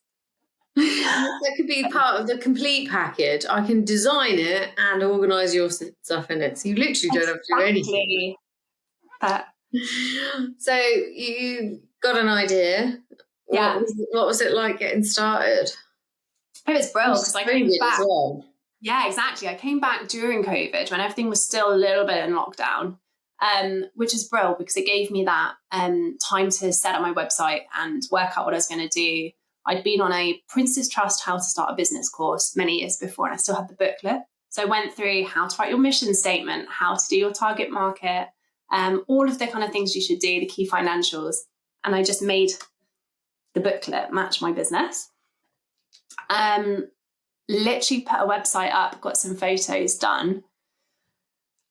That could be part of the complete package. I can design it and organise your stuff in it. So you literally don't have to do anything. So you got an idea. Yeah. What was it like getting started? It was brilliant because I came back. As well. Yeah, exactly. I came back during COVID when everything was still a little bit in lockdown, which is brilliant because it gave me that time to set up my website and work out what I was going to do. I'd been on a Prince's Trust How to Start a Business course many years before, and I still had the booklet. So I went through how to write your mission statement, how to do your target market, all of the kind of things you should do, the key financials. And I just made the booklet match my business. Literally put a website up, got some photos done,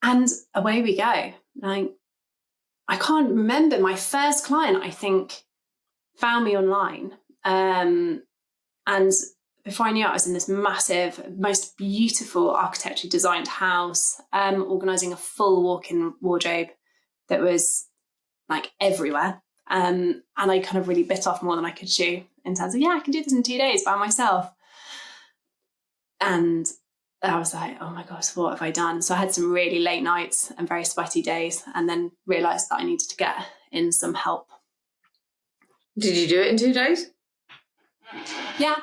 and away we go. Like, I can't remember, my first client, I think, found me online. And before I knew it, I was in this massive, most beautiful architecturally designed house, organising a full walk-in wardrobe that was like everywhere. And I kind of really bit off more than I could chew in terms of, I can do this in 2 days by myself. And I was like, oh my gosh, what have I done? So I had some really late nights and very sweaty days, and then realised that I needed to get in some help. Did you do it in 2 days? Yeah,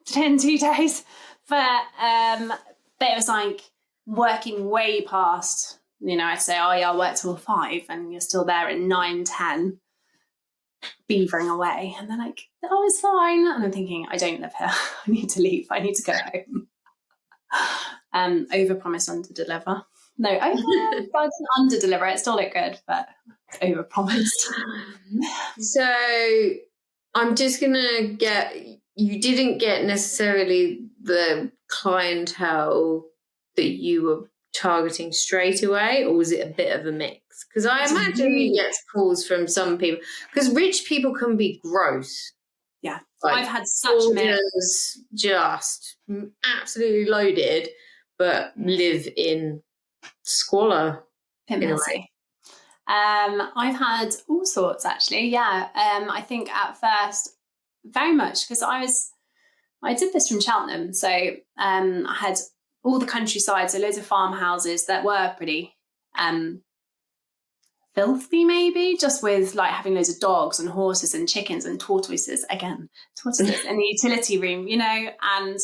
did it in 2 days. But it was like working way past, I'd say, I'll work till 5, and you're still there at 9, 10, beavering away. And they're like, oh, it's fine. And I'm thinking, I don't live here. I need to leave. I need to go home. Overpromise, underdeliver. No, I didn't underdeliver. It still looked good, but overpromised. So I'm just going to you didn't get necessarily the clientele that you were targeting straight away, or was it a bit of a mix? Because I imagine you get calls from some people, because rich people can be gross. Yeah, like, I've had such a mix. Just absolutely loaded, but live in squalor. Anyway. I've had all sorts, actually. Yeah, I think at first very much because I did this from Cheltenham, so I had all the countryside, so loads of farmhouses that were pretty filthy, maybe, just with like having loads of dogs and horses and chickens and tortoises in the utility room, and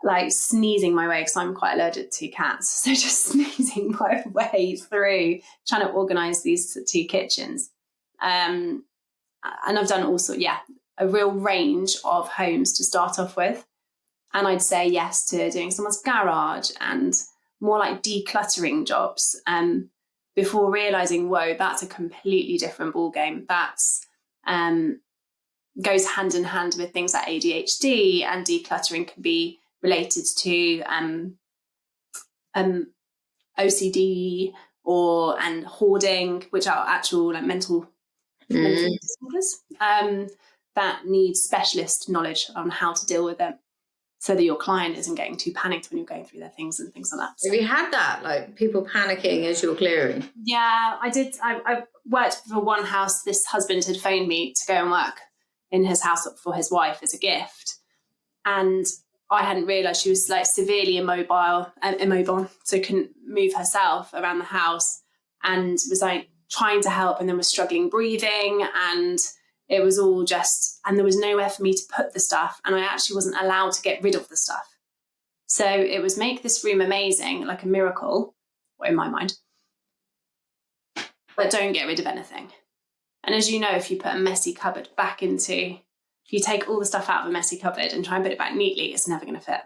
like sneezing my way, because I'm quite allergic to cats, so just sneezing my way through trying to organise these 2 kitchens. And I've done also, a real range of homes to start off with. And I'd say yes to doing someone's garage and more like decluttering jobs, before realising, whoa, that's a completely different ballgame. That's goes hand in hand with things like ADHD, and decluttering can be related to OCD and hoarding, which are actual like mental disorders that need specialist knowledge on how to deal with them, so that your client isn't getting too panicked when you're going through their things and things like that. Have you had that, like people panicking as you're clearing? Yeah, I did. I worked for one house. This husband had phoned me to go and work in his house for his wife as a gift, and I hadn't realised she was like severely immobile, so couldn't move herself around the house, and was like trying to help, and then was struggling breathing, and it was all just, and there was nowhere for me to put the stuff, and I actually wasn't allowed to get rid of the stuff. So it was make this room amazing, like a miracle, or in my mind, but don't get rid of anything. And as you know, if you put a messy cupboard back into, if you take all the stuff out of a messy cupboard and try and put it back neatly, it's never going to fit.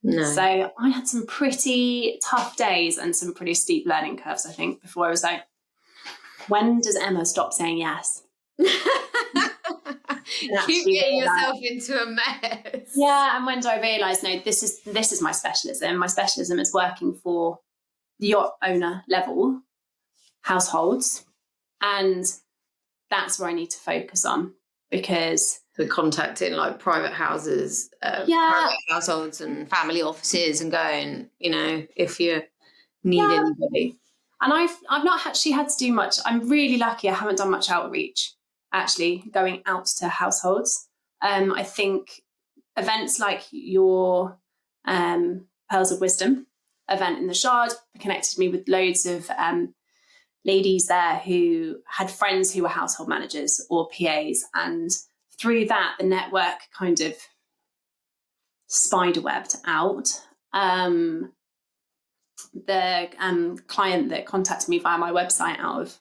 No. So I had some pretty tough days and some pretty steep learning curves, I think, before I was like, when does Emma stop saying yes? Keep getting yourself into a mess. Yeah, and when do I realise, no, this is my specialism. My specialism is working for yacht owner level households, and that's where I need to focus on, because the contacting like private houses, private households and family offices, and going, you know, if you need anybody. And I've not actually had to do much. I'm really lucky I haven't done much outreach, actually, going out to households. I think events like your Pearls of Wisdom event in the Shard connected me with loads of ladies there who had friends who were household managers or PAs. And through that, the network kind of spiderwebbed out. The client that contacted me via my website out of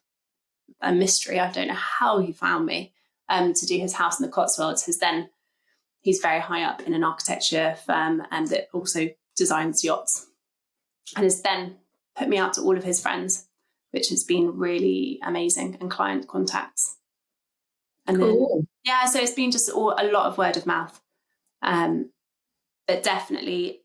a mystery, I don't know how he found me, to do his house in the Cotswolds, he's very high up in an architecture firm and that also designs yachts, and has then put me out to all of his friends, which has been really amazing, and client contacts. And cool. Then, so it's been just a lot of word of mouth. But definitely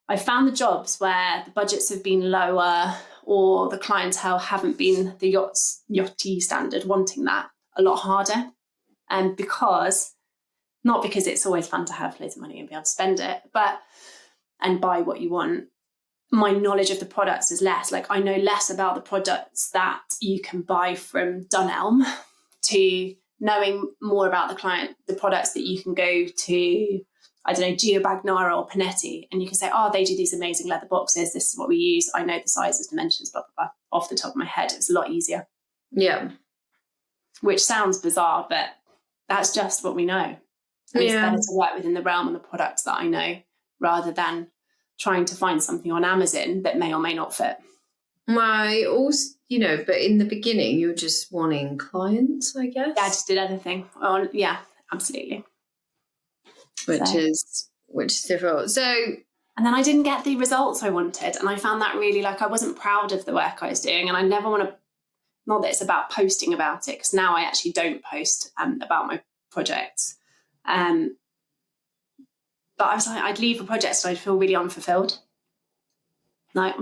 I found the jobs where the budgets have been lower or the clientele haven't been the yachty standard, wanting that a lot harder. And not because it's always fun to have loads of money and be able to spend it, and buy what you want. My knowledge of the products is less. Like, I know less about the products that you can buy from Dunelm to knowing more about the products that you can go to, I don't know, Gio Bagnara or Panetti, and you can say, oh, they do these amazing leather boxes. This is what we use. I know the sizes, dimensions, blah, blah, blah. Off the top of my head, it's a lot easier. Yeah. Which sounds bizarre, but that's just what we know. And it's better to work within the realm and the products that I know, rather than trying to find something on Amazon that may or may not fit. My also, but in the beginning, you were just wanting clients, I guess. Yeah, I just did everything. Oh, yeah, absolutely. Which is difficult. So, and then I didn't get the results I wanted, and I found that really, I wasn't proud of the work I was doing, and I never want to. Not that it's about posting about it, because now I actually don't post about my projects. But I was like, I'd leave a project and I'd feel really unfulfilled. Like,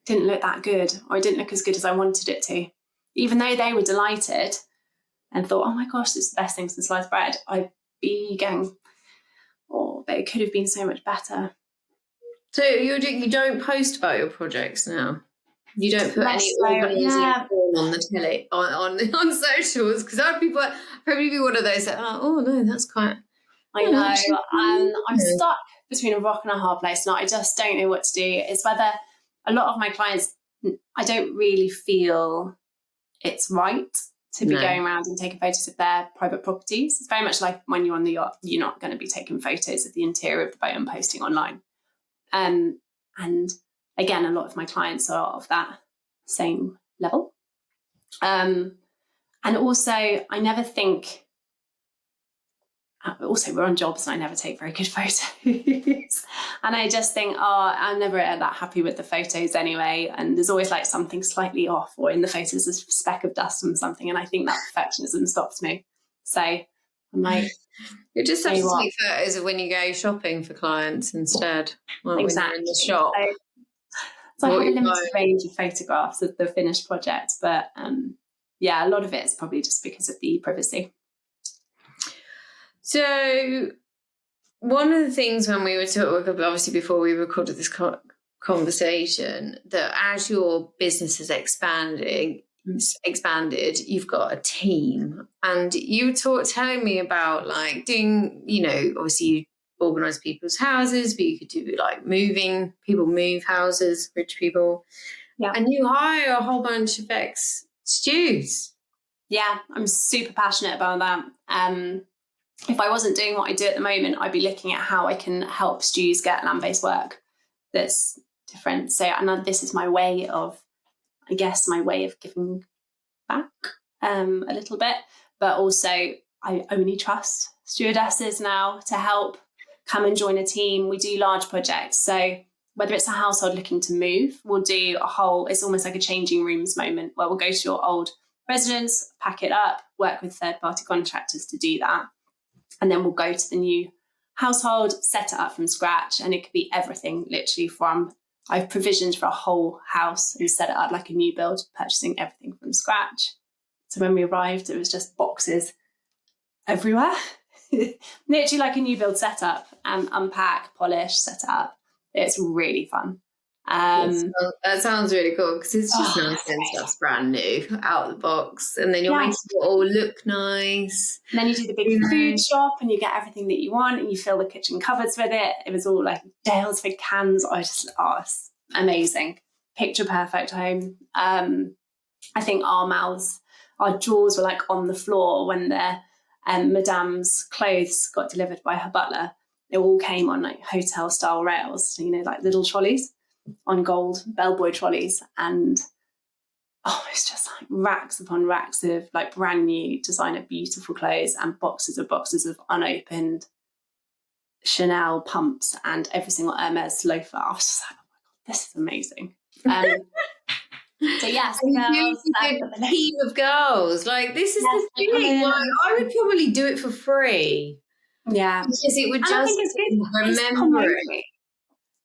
didn't look that good, or it didn't look as good as I wanted it to. Even though they were delighted and thought, oh my gosh, this is the best thing since sliced bread, I'd be going, oh, but it could have been so much better. So you don't post about your projects now? You don't put any organising form on the telly, on socials? Because I'd probably be one of those that, oh no, that's quite... I know. I'm stuck between a rock and a hard place now. I just don't know what to do. It's whether a lot of my clients, I don't really feel it's right to be going around and taking photos of their private properties. It's very much like when you're on the yacht, you're not going to be taking photos of the interior of the boat and posting online. And again, a lot of my clients are of that same level. And also, I never think... Also, we're on jobs and I never take very good photos. And I just think, I'm never that happy with the photos anyway. And there's always something slightly off, or in the photos there's a speck of dust on something. And I think that perfectionism stops me. So I'm like... You just have to take photos of when you go shopping for clients instead. Exactly. When you're in the shop. So I have a limited range of photographs of the finished project. But a lot of it is probably just because of the privacy. So one of the things when we were talking, obviously before we recorded this conversation, that as your business has expanded, you've got a team, and you telling me about doing, obviously you organise people's houses, but you could do people move houses, rich people, and you hire a whole bunch of ex-stews. Yeah, I'm super passionate about that. if I wasn't doing what I do at the moment, I'd be looking at how I can help stews get land-based work that's different. So, and this is my way of giving back a little bit, but also I only trust stewardesses now to help come and join a team. We do large projects. So whether it's a household looking to move, we'll do it's almost like a changing rooms moment where we'll go to your old residence, pack it up, work with third-party contractors to do that. And then we'll go to the new household, set it up from scratch. And it could be everything, literally from, I've provisioned for a whole house and set it up like a new build, purchasing everything from scratch. So when we arrived, it was just boxes everywhere. Literally like a new build setup, and unpack, polish, set it up. It's really fun. That sounds really cool, because it's just nice when stuff's brand new out of the box, and then you're making it all look nice. And then you do the big food shop and you get everything that you want, and you fill the kitchen cupboards with it. It was all like Dale's big cans. It's amazing. Picture perfect home. I think our drawers were like on the floor when Madame's clothes got delivered by her butler. It all came on like hotel style rails, like little trolleys on gold bellboy trolleys, and it's just like racks upon racks of like brand new designer beautiful clothes, and boxes of unopened Chanel pumps and every single Hermes loafer. I was just like, oh my god, this is amazing. So yes, a team of girls. Like, this is the thing. Like, I would probably do it for free. Yeah, because it would just remember it.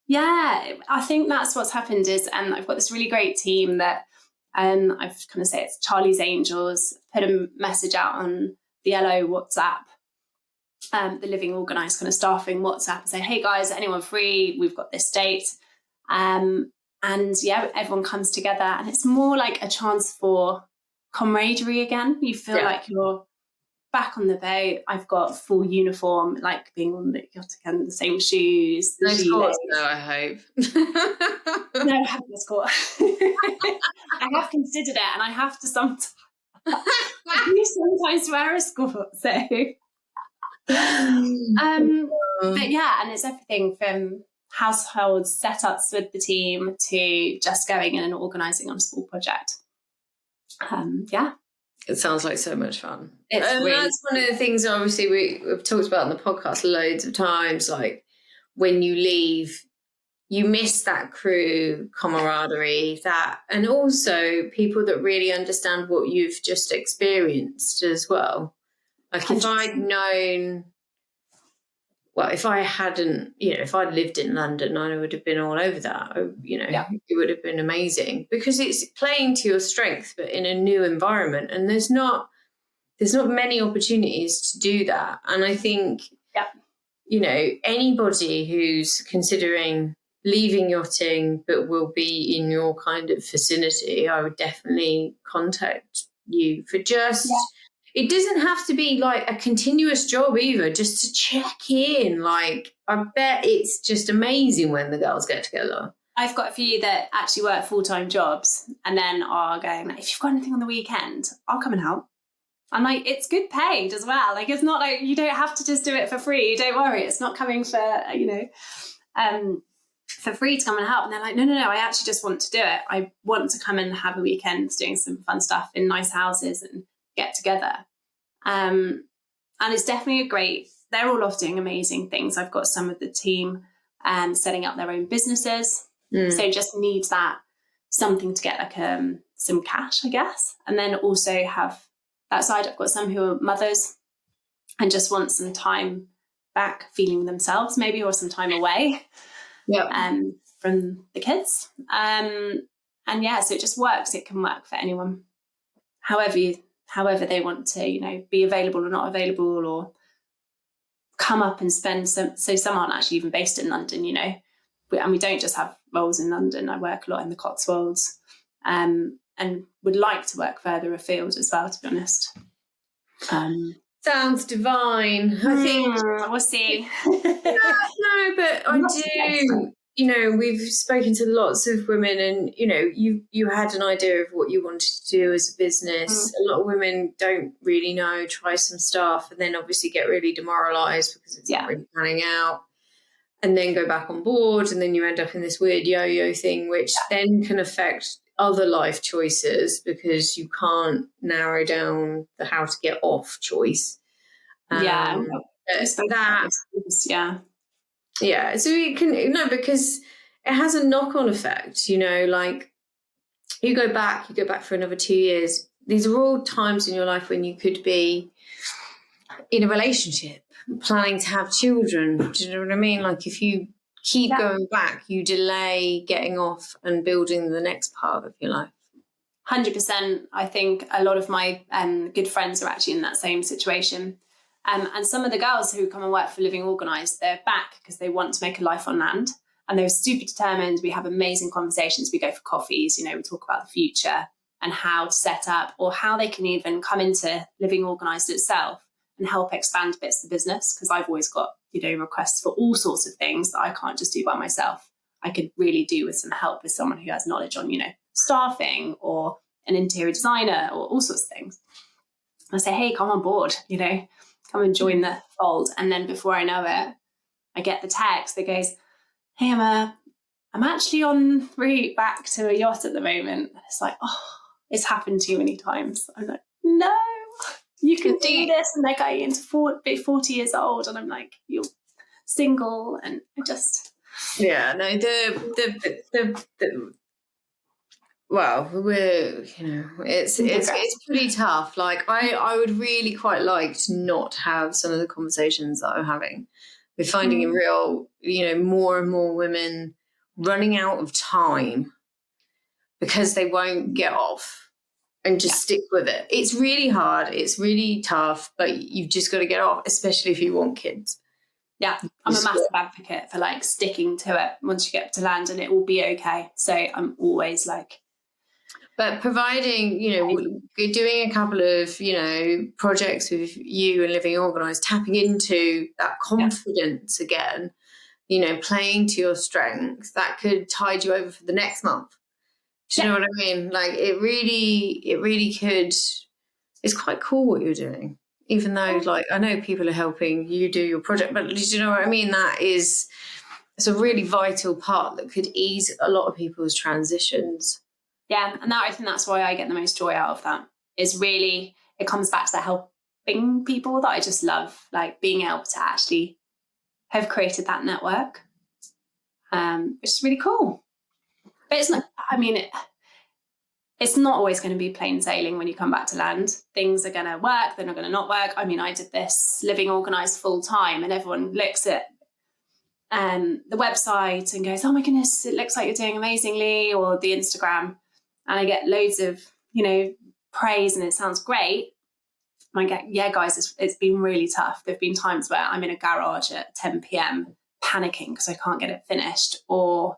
Yeah, I think that's what's happened and I've got this really great team that I've kind of say it's Charlie's Angels, put a message out on the LO WhatsApp, the living organised kind of staffing WhatsApp, and say, hey guys, anyone free? We've got this date. And yeah, everyone comes together, and it's more like a chance for camaraderie again. You feel like you're back on the boat. I've got full uniform, like being on the yacht again, the same shoes. No escorts, though, I hope. No, I haven't escort. I have considered it, and I have to sometimes. I do sometimes wear a escort, so. But yeah, and it's everything from household setups with the team to just going in and organising on a small project. Yeah. It sounds like so much fun. And that's one of the things, obviously, we've talked about on the podcast loads of times, like when you leave, you miss that crew camaraderie, and also people that really understand what you've just experienced as well. Like 100%. If I'd known, if I hadn't, if I'd lived in London, I would have been all over that. It would have been amazing, because it's playing to your strength, but in a new environment. And there's not many opportunities to do that. And I think, anybody who's considering leaving yachting but will be in your kind of vicinity, I would definitely contact you for just... Yeah. It doesn't have to be like a continuous job either, just to check in. Like, I bet it's just amazing when the girls get together. I've got a few that actually work full-time jobs and then are going, if you've got anything on the weekend, I'll come and help. I'm like, it's good paid as well. Like, it's not like you don't have to just do it for free. Don't worry. It's not coming for, for free to come and help. And they're like, no, I actually just want to do it. I want to come and have a weekend doing some fun stuff in nice houses and get together. And it's definitely they're all off doing amazing things. I've got some of the team setting up their own businesses. So just need something to get like some cash, I guess. And then also have that side. I've got some who are mothers and just want some time back feeling themselves maybe, or some time away from the kids. And yeah, so it just works. It can work for anyone. However they want to, be available or not available, or come up and spend some. So some aren't actually even based in London, and we don't just have roles in London. I work a lot in the Cotswolds, and would like to work further afield as well, to be honest. Sounds divine. I think we'll see. no, but I do. we've spoken to lots of women, and you had an idea of what you wanted to do as a business. A lot of women don't really know, try some stuff, and then obviously get really demoralized because it's not really panning out, and then go back on board, and then you end up in this weird yo-yo thing, which then can affect other life choices because you can't narrow down the how to get off choice. So you can because it has a knock-on effect, like you go back for another 2 years. These are all times in your life when you could be in a relationship, planning to have children. Do you know what I mean? Like if you keep going back, you delay getting off and building the next part of your life. 100%. I think a lot of my good friends are actually in that same situation. And some of the girls who come and work for Living Organised, they're back because they want to make a life on land. And they're super determined. We have amazing conversations. We go for coffees, we talk about the future and how to set up, or how they can even come into Living Organised itself and help expand bits of the business. Because I've always got, requests for all sorts of things that I can't just do by myself. I could really do with some help with someone who has knowledge on, staffing or an interior designer or all sorts of things. I say, hey, come on board, come and join the fold. And then before I know it, I get the text that goes, hey, Emma, I'm actually en route back to a yacht at the moment. And it's like, oh, it's happened too many times. I'm like, no, you can do this. And they're going into 40 years old. And I'm like, you're single. And I just... Yeah, no, well, we're, it's pretty tough. Like I would really quite like to not have some of the conversations that I'm having. We're finding a real, more and more women running out of time because they won't get off and just stick with it. It's really hard. It's really tough, but you've just got to get off, especially if you want kids. Yeah, I'm a massive advocate for sticking to it once you get to land, and it will be okay. So I'm always like... But providing, we're doing a couple of, projects with you and Living Organised, tapping into that confidence again, playing to your strengths, that could tide you over for the next month. Do you know what I mean? Like it really could. It's quite cool what you're doing, even though I know people are helping you do your project, but do you know what I mean? It's a really vital part that could ease a lot of people's transitions. Yeah, and I think that's why I get the most joy out of that. Is really, it comes back to the helping people that I just love, like being able to actually have created that network, which is really cool. But it's not, it's not always going to be plain sailing when you come back to land. Things are going to work, they're not going to not work. I did this Living Organised full time, and everyone looks at the website and goes, oh my goodness, it looks like you're doing amazingly, or the Instagram. And I get loads of, praise and it sounds great. And I get, yeah, guys, it's been really tough. There've been times where I'm in a garage at 10 p.m. panicking because I can't get it finished, or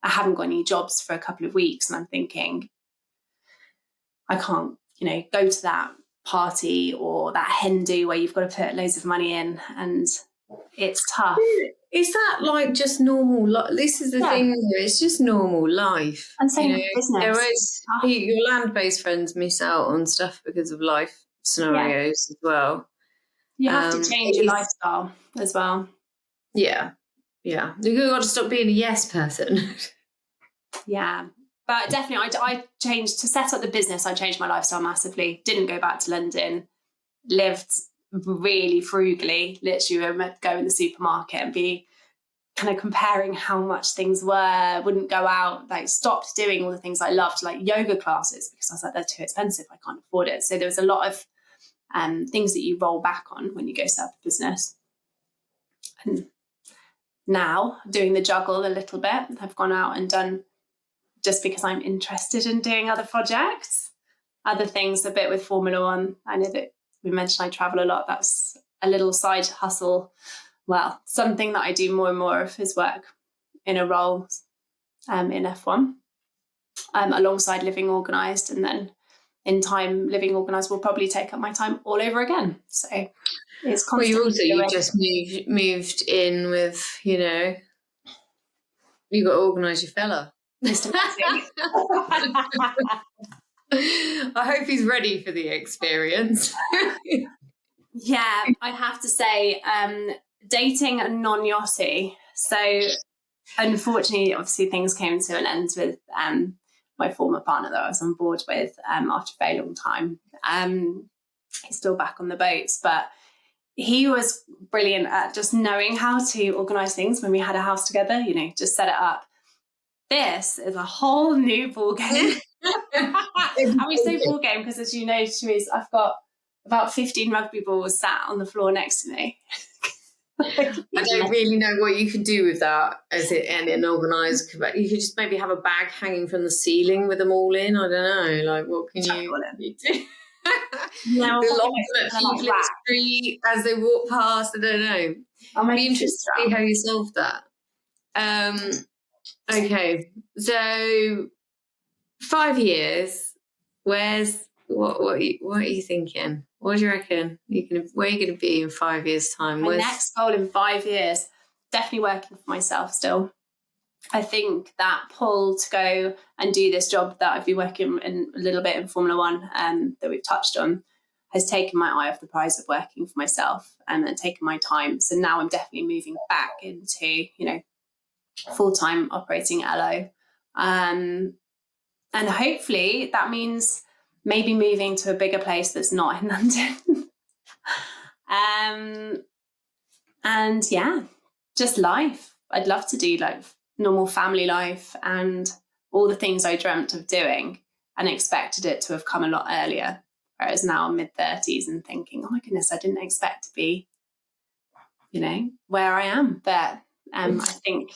I haven't got any jobs for a couple of weeks. And I'm thinking, I can't, go to that party or that hen do where you've got to put loads of money in, and it's tough. Is that just normal? This is the thing. It's just normal life. And same with business. Your land-based friends miss out on stuff because of life scenarios as well. You have to change your lifestyle as well. Yeah. You've got to stop being a yes person. Yeah. But definitely, I changed to set up the business. I changed my lifestyle massively. Didn't go back to London. Lived really frugally. Literally, I would go in the supermarket and be kind of comparing how much things were. Wouldn't go out. Stopped doing all the things I loved, like yoga classes, because I was like, they're too expensive. I can't afford it. So there was a lot of things that you roll back on when you go set up a business. And now doing the juggle a little bit, I've gone out and done, just because I'm interested in doing other projects, other things a bit with Formula One. I know that we mentioned I travel a lot. That's a little side hustle. Well, something that I do more and more of is work in a role in F1 alongside Living Organised. And then in time, Living Organised will probably take up my time all over again. So it's constantly... Well, you just moved in with, You got to organise your fella. Mr. Messy. I hope he's ready for the experience. Yeah, I have to say, dating a non-yachty. So unfortunately, obviously things came to an end with my former partner that I was on board with after a very long time. He's still back on the boats, but he was brilliant at just knowing how to organise things when we had a house together, you know, just set it up. This is a whole new ball game. And we say ball game because, as you know, Cherise, I've got about 15 rugby balls sat on the floor next to me. I don't really know what you could do with that as it and an organised. You could just maybe have a bag hanging from the ceiling with them all in. I don't know. Like, what can you do? No, the lots of people in the street as they walk past. I don't know. I'll be interested to see how you solve that. Okay, so 5 years. What are you thinking? What do you reckon? Where are you going to be in 5 years' time? My next goal in 5 years, definitely working for myself still. I think that pull to go and do this job that I've been working in a little bit in Formula One that we've touched on has taken my eye off the prize of working for myself and taken my time. So now I'm definitely moving back into, you know, full-time operating LO. And hopefully that means maybe moving to a bigger place that's not in London. And yeah, just life. I'd love to do like normal family life and all the things I dreamt of doing and expected it to have come a lot earlier. Whereas now I'm mid-30s and thinking, oh my goodness, I didn't expect to be, you know, where I am. But I think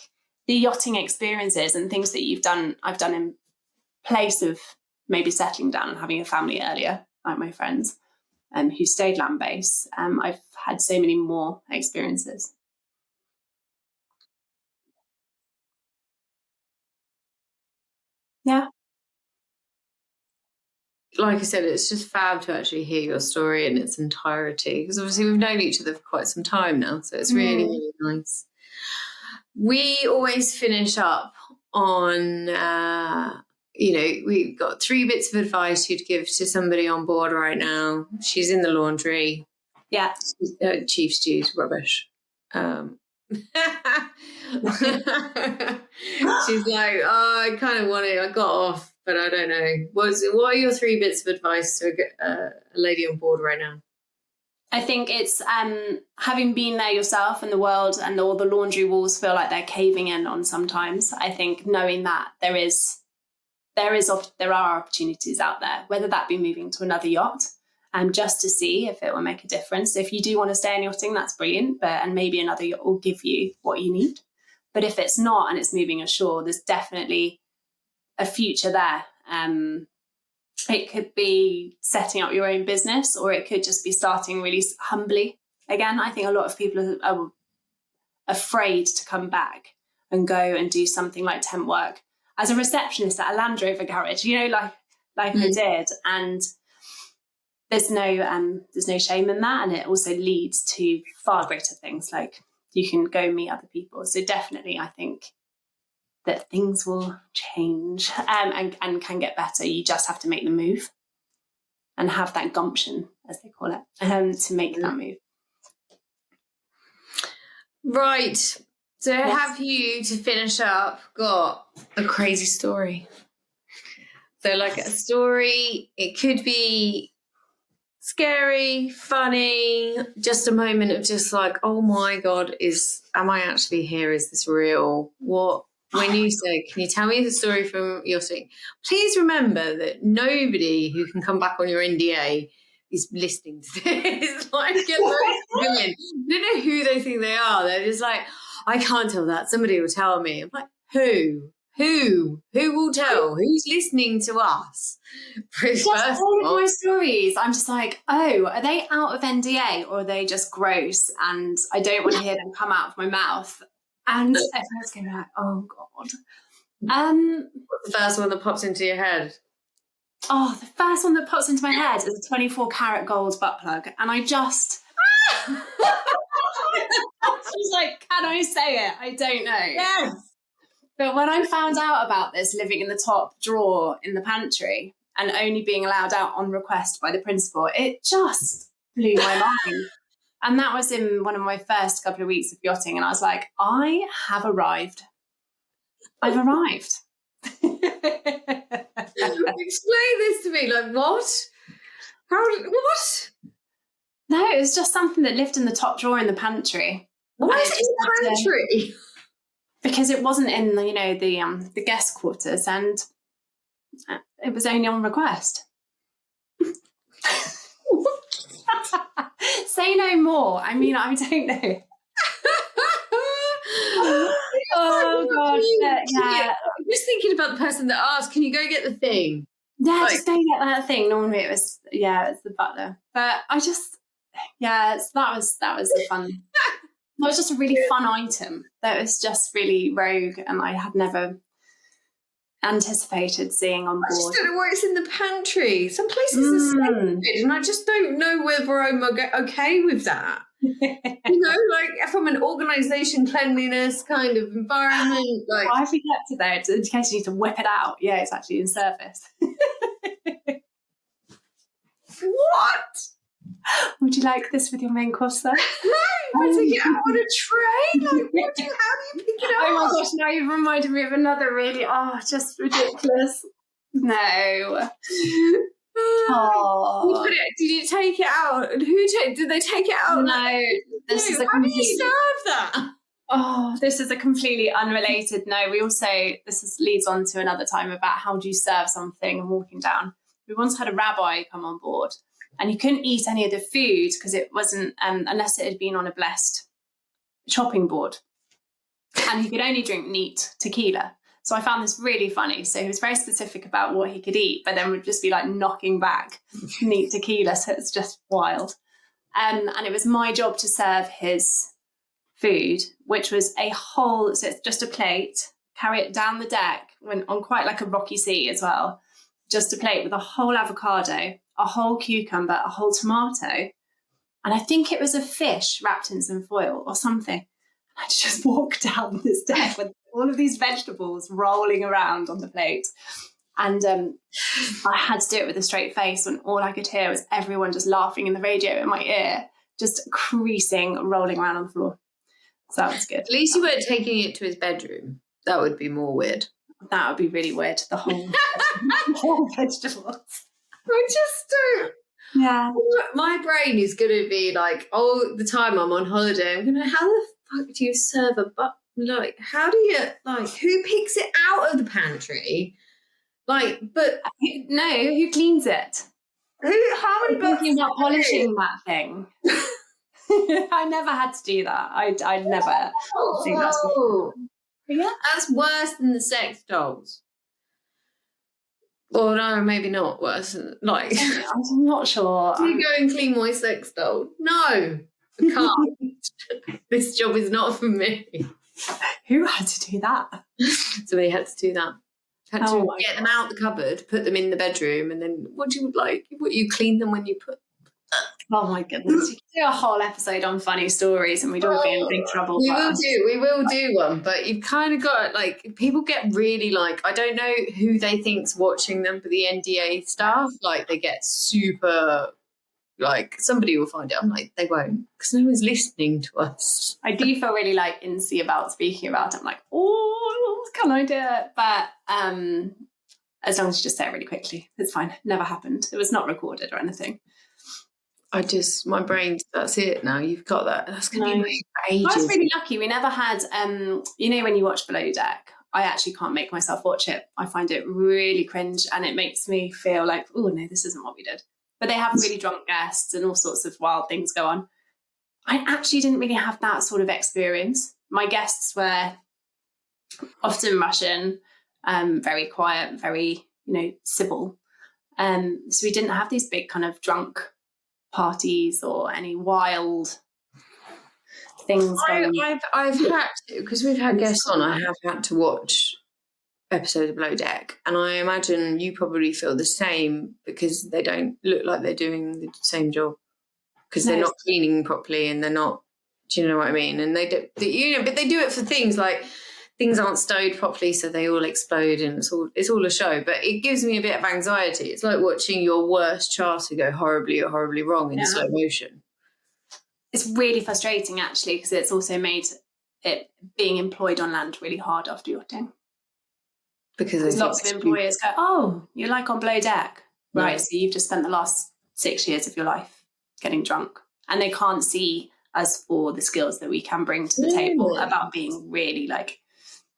the yachting experiences and things that I've done in place of maybe settling down and having a family earlier, like my friends who stayed land-based. I've had so many more experiences. Yeah. Like I said, it's just fab to actually hear your story in its entirety, because obviously we've known each other for quite some time now, so it's really, really nice. We always finish up on, we've got 3 bits of advice you'd give to somebody on board right now. She's in the laundry. Yeah. Chief Stew's rubbish. She's like, oh, I kind of want it. I got off, but I don't know. What are your 3 bits of advice to a lady on board right now? I think it's having been there yourself in the world and all the laundry walls feel like they're caving in on sometimes. I think knowing that there are opportunities out there, whether that be moving to another yacht just to see if it will make a difference. If you do want to stay in yachting, that's brilliant, and maybe another yacht will give you what you need. But if it's not and it's moving ashore, there's definitely a future there. It could be setting up your own business, or it could just be starting really humbly. Again, I think a lot of people are afraid to come back and go and do something like temp work as a receptionist at a Land Rover garage, you know, like I did. And there's no shame in that. And it also leads to far greater things, like you can go meet other people. So definitely, I think that things will change and can get better. You just have to make the move and have that gumption, as they call it, to make that move. Right. So have you, to finish up, got a crazy story? So like a story, it could be scary, funny, just a moment of just like, oh my God, am I actually here? Is this real? When you say, can you tell me the story from your thing? Please remember that nobody who can come back on your NDA is listening to this. Like, they don't know who they think they are. They're just like, I can't tell that. Somebody will tell me. I'm like, who? Who will tell? Who's listening to us? Just all of my stories, I'm just like, oh, are they out of NDA or are they just gross? And I don't want to hear them come out of my mouth. And everyone's going to be like, oh, God. What's the first one that pops into your head? Oh, the first one that pops into my head is a 24-karat gold butt plug. And I just... I was like, can I say it? I don't know. Yes. But when I found out about this, living in the top drawer in the pantry and only being allowed out on request by the principal, it just blew my mind. And that was in one of my first couple of weeks of yachting. And I was like, I have arrived. I've arrived. Explain this to me. Like, what? What? No, it was just something that lived in the top drawer in the pantry. Why is it in the pantry? Because it wasn't in the guest quarters, and it was only on request. Say no more. I mean, I don't know. Oh God! Yeah. I'm just thinking about the person that asked, "Can you go get the thing?" Yeah, like, just go get that thing. Normally, it was the butler, but I just that was a fun. That was just a really fun item. That was just really rogue, and I had never anticipated seeing on board. I just don't know why it's in the pantry. Some places are sacred, and I just don't know whether I'm okay with that. Like from an organisation, cleanliness kind of environment. Like, I think kept it there in case you need to whip it out. Yeah, it's actually in service. What? Would you like this with your main course, though? No, I take it out on a tray. Like, how do you pick it up? Oh my gosh! Now you've reminded me of another really just ridiculous. No. Oh. Did you take it out? Did they take it out? No. This is how do you serve that? Oh, this is a completely unrelated. No, this leads on to another time about how do you serve something and walking down. We once had a rabbi come on board, and he couldn't eat any of the food because it wasn't unless it had been on a blessed chopping board, and he could only drink neat tequila. So I found this really funny. So he was very specific about what he could eat, but then would just be like knocking back neat tequila. So it's just wild. And it was my job to serve his food, which was so it's just a plate, carry it down the deck on quite like a rocky sea as well. Just a plate with a whole avocado, a whole cucumber, a whole tomato. And I think it was a fish wrapped in some foil or something. I just walked down this deck with all of these vegetables rolling around on the plate. And I had to do it with a straight face, and all I could hear was everyone just laughing in the radio in my ear, just creasing, rolling around on the floor. So that was good. At least you weren't taking it to his bedroom. That would be more weird. That would be really weird, the whole vegetables. I just don't. Yeah. My brain is going to be like, all the time I'm on holiday, I'm going to, how the fuck do you serve like, how do you, like, who picks it out of the pantry? Like, but. No, who cleans it? How many bucks? Thinking about polishing that thing. I never had to do that. I never think that's what. Yeah. That's worse than the sex dolls. Or no, maybe not worse. Like, I'm not sure. Do you go and clean my sex doll? No, I can't. This job is not for me. Who had to do that? Somebody had to do that. Had to get them out the cupboard, put them in the bedroom, and then what do you clean them when you put? Oh my goodness. We could do a whole episode on funny stories and we'd all be in big trouble. We will do one, but you've kind of got, like, people get really, like, I don't know who they think's watching them, but the NDA stuff, like, they get super, like, somebody will find it. I'm like, they won't, because no one's listening to us. I do feel really, like, insy about speaking about it. I'm like, oh, can I do it? But as long as you just say it really quickly, it's fine. Never happened. It was not recorded or anything. My brain, that's it now. You've got that. That's going to be for ages. I was really lucky. We never had, when you watch Below Deck, I actually can't make myself watch it. I find it really cringe and it makes me feel like, oh, no, this isn't what we did. But they have really drunk guests and all sorts of wild things go on. I actually didn't really have that sort of experience. My guests were often Russian, very quiet, very, civil. So we didn't have these big kind of drunk parties or any wild things going on. I've had to, because we've had guests on, I have had to watch episodes of Below Deck, and I imagine you probably feel the same because they don't look like they're doing the same job because they're not cleaning properly and they're not, do you know what I mean? And they do, but they do it for things like things aren't stowed properly, so they all explode, and it's all a show. But it gives me a bit of anxiety. It's like watching your worst charter go horribly wrong in slow motion. It's really frustrating, actually, because it's also made it being employed on land really hard after yachting. Because lots of employers go, oh, you're like on below deck. Right, so you've just spent the last 6 years of your life getting drunk. And they can't see us for the skills that we can bring to the table about being really like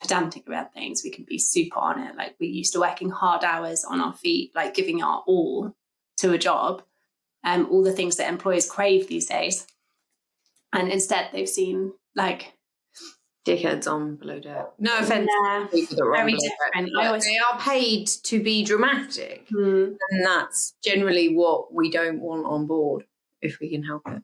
pedantic about things. We can be super on it. Like, we're used to working hard hours on our feet, like giving our all to a job. All the things that employers crave these days. And instead they've seen like dickheads on below deck. No offense to people that are very on different. Deck, they are paid to be dramatic, and that's generally what we don't want on board if we can help it.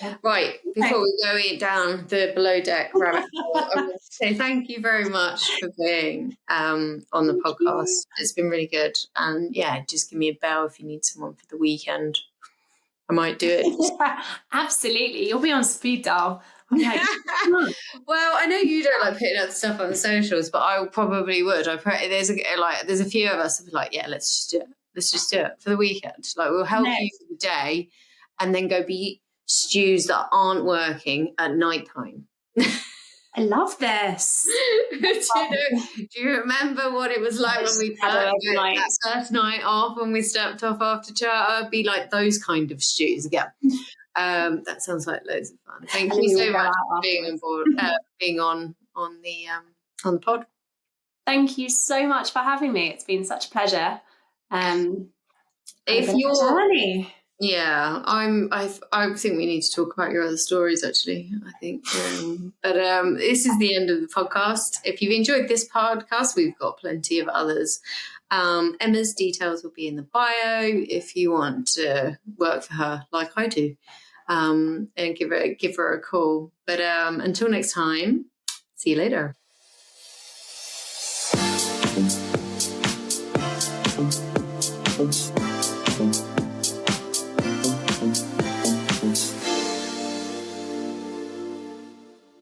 Yeah. Right, before we go down the below deck rabbit hole, I want to say thank you very much for being on the podcast. It's been really good, and just give me a bell if you need someone for the weekend. I might do it. Absolutely, you'll be on speed dial. Okay. Well, I know you don't like putting out stuff on the socials, but I probably would. There's a few of us who are like, let's just do it. Let's just do it for the weekend. Like, we'll help you for the day, and then go be stews that aren't working at night time. I love this. Do you remember what it was like when we had that first night off, when we stepped off after charter? Be like those kind of stews again. That sounds like loads of fun. Thank you so much for being on board, being on the pod. Thank you so much for having me. It's been such a pleasure. If you're I think we need to talk about your other stories, actually. I think, but this is the end of the podcast. If you've enjoyed this podcast, we've got plenty of others. Emma's details will be in the bio if you want to work for her, like I do, and give her a call. But until next time, see you later.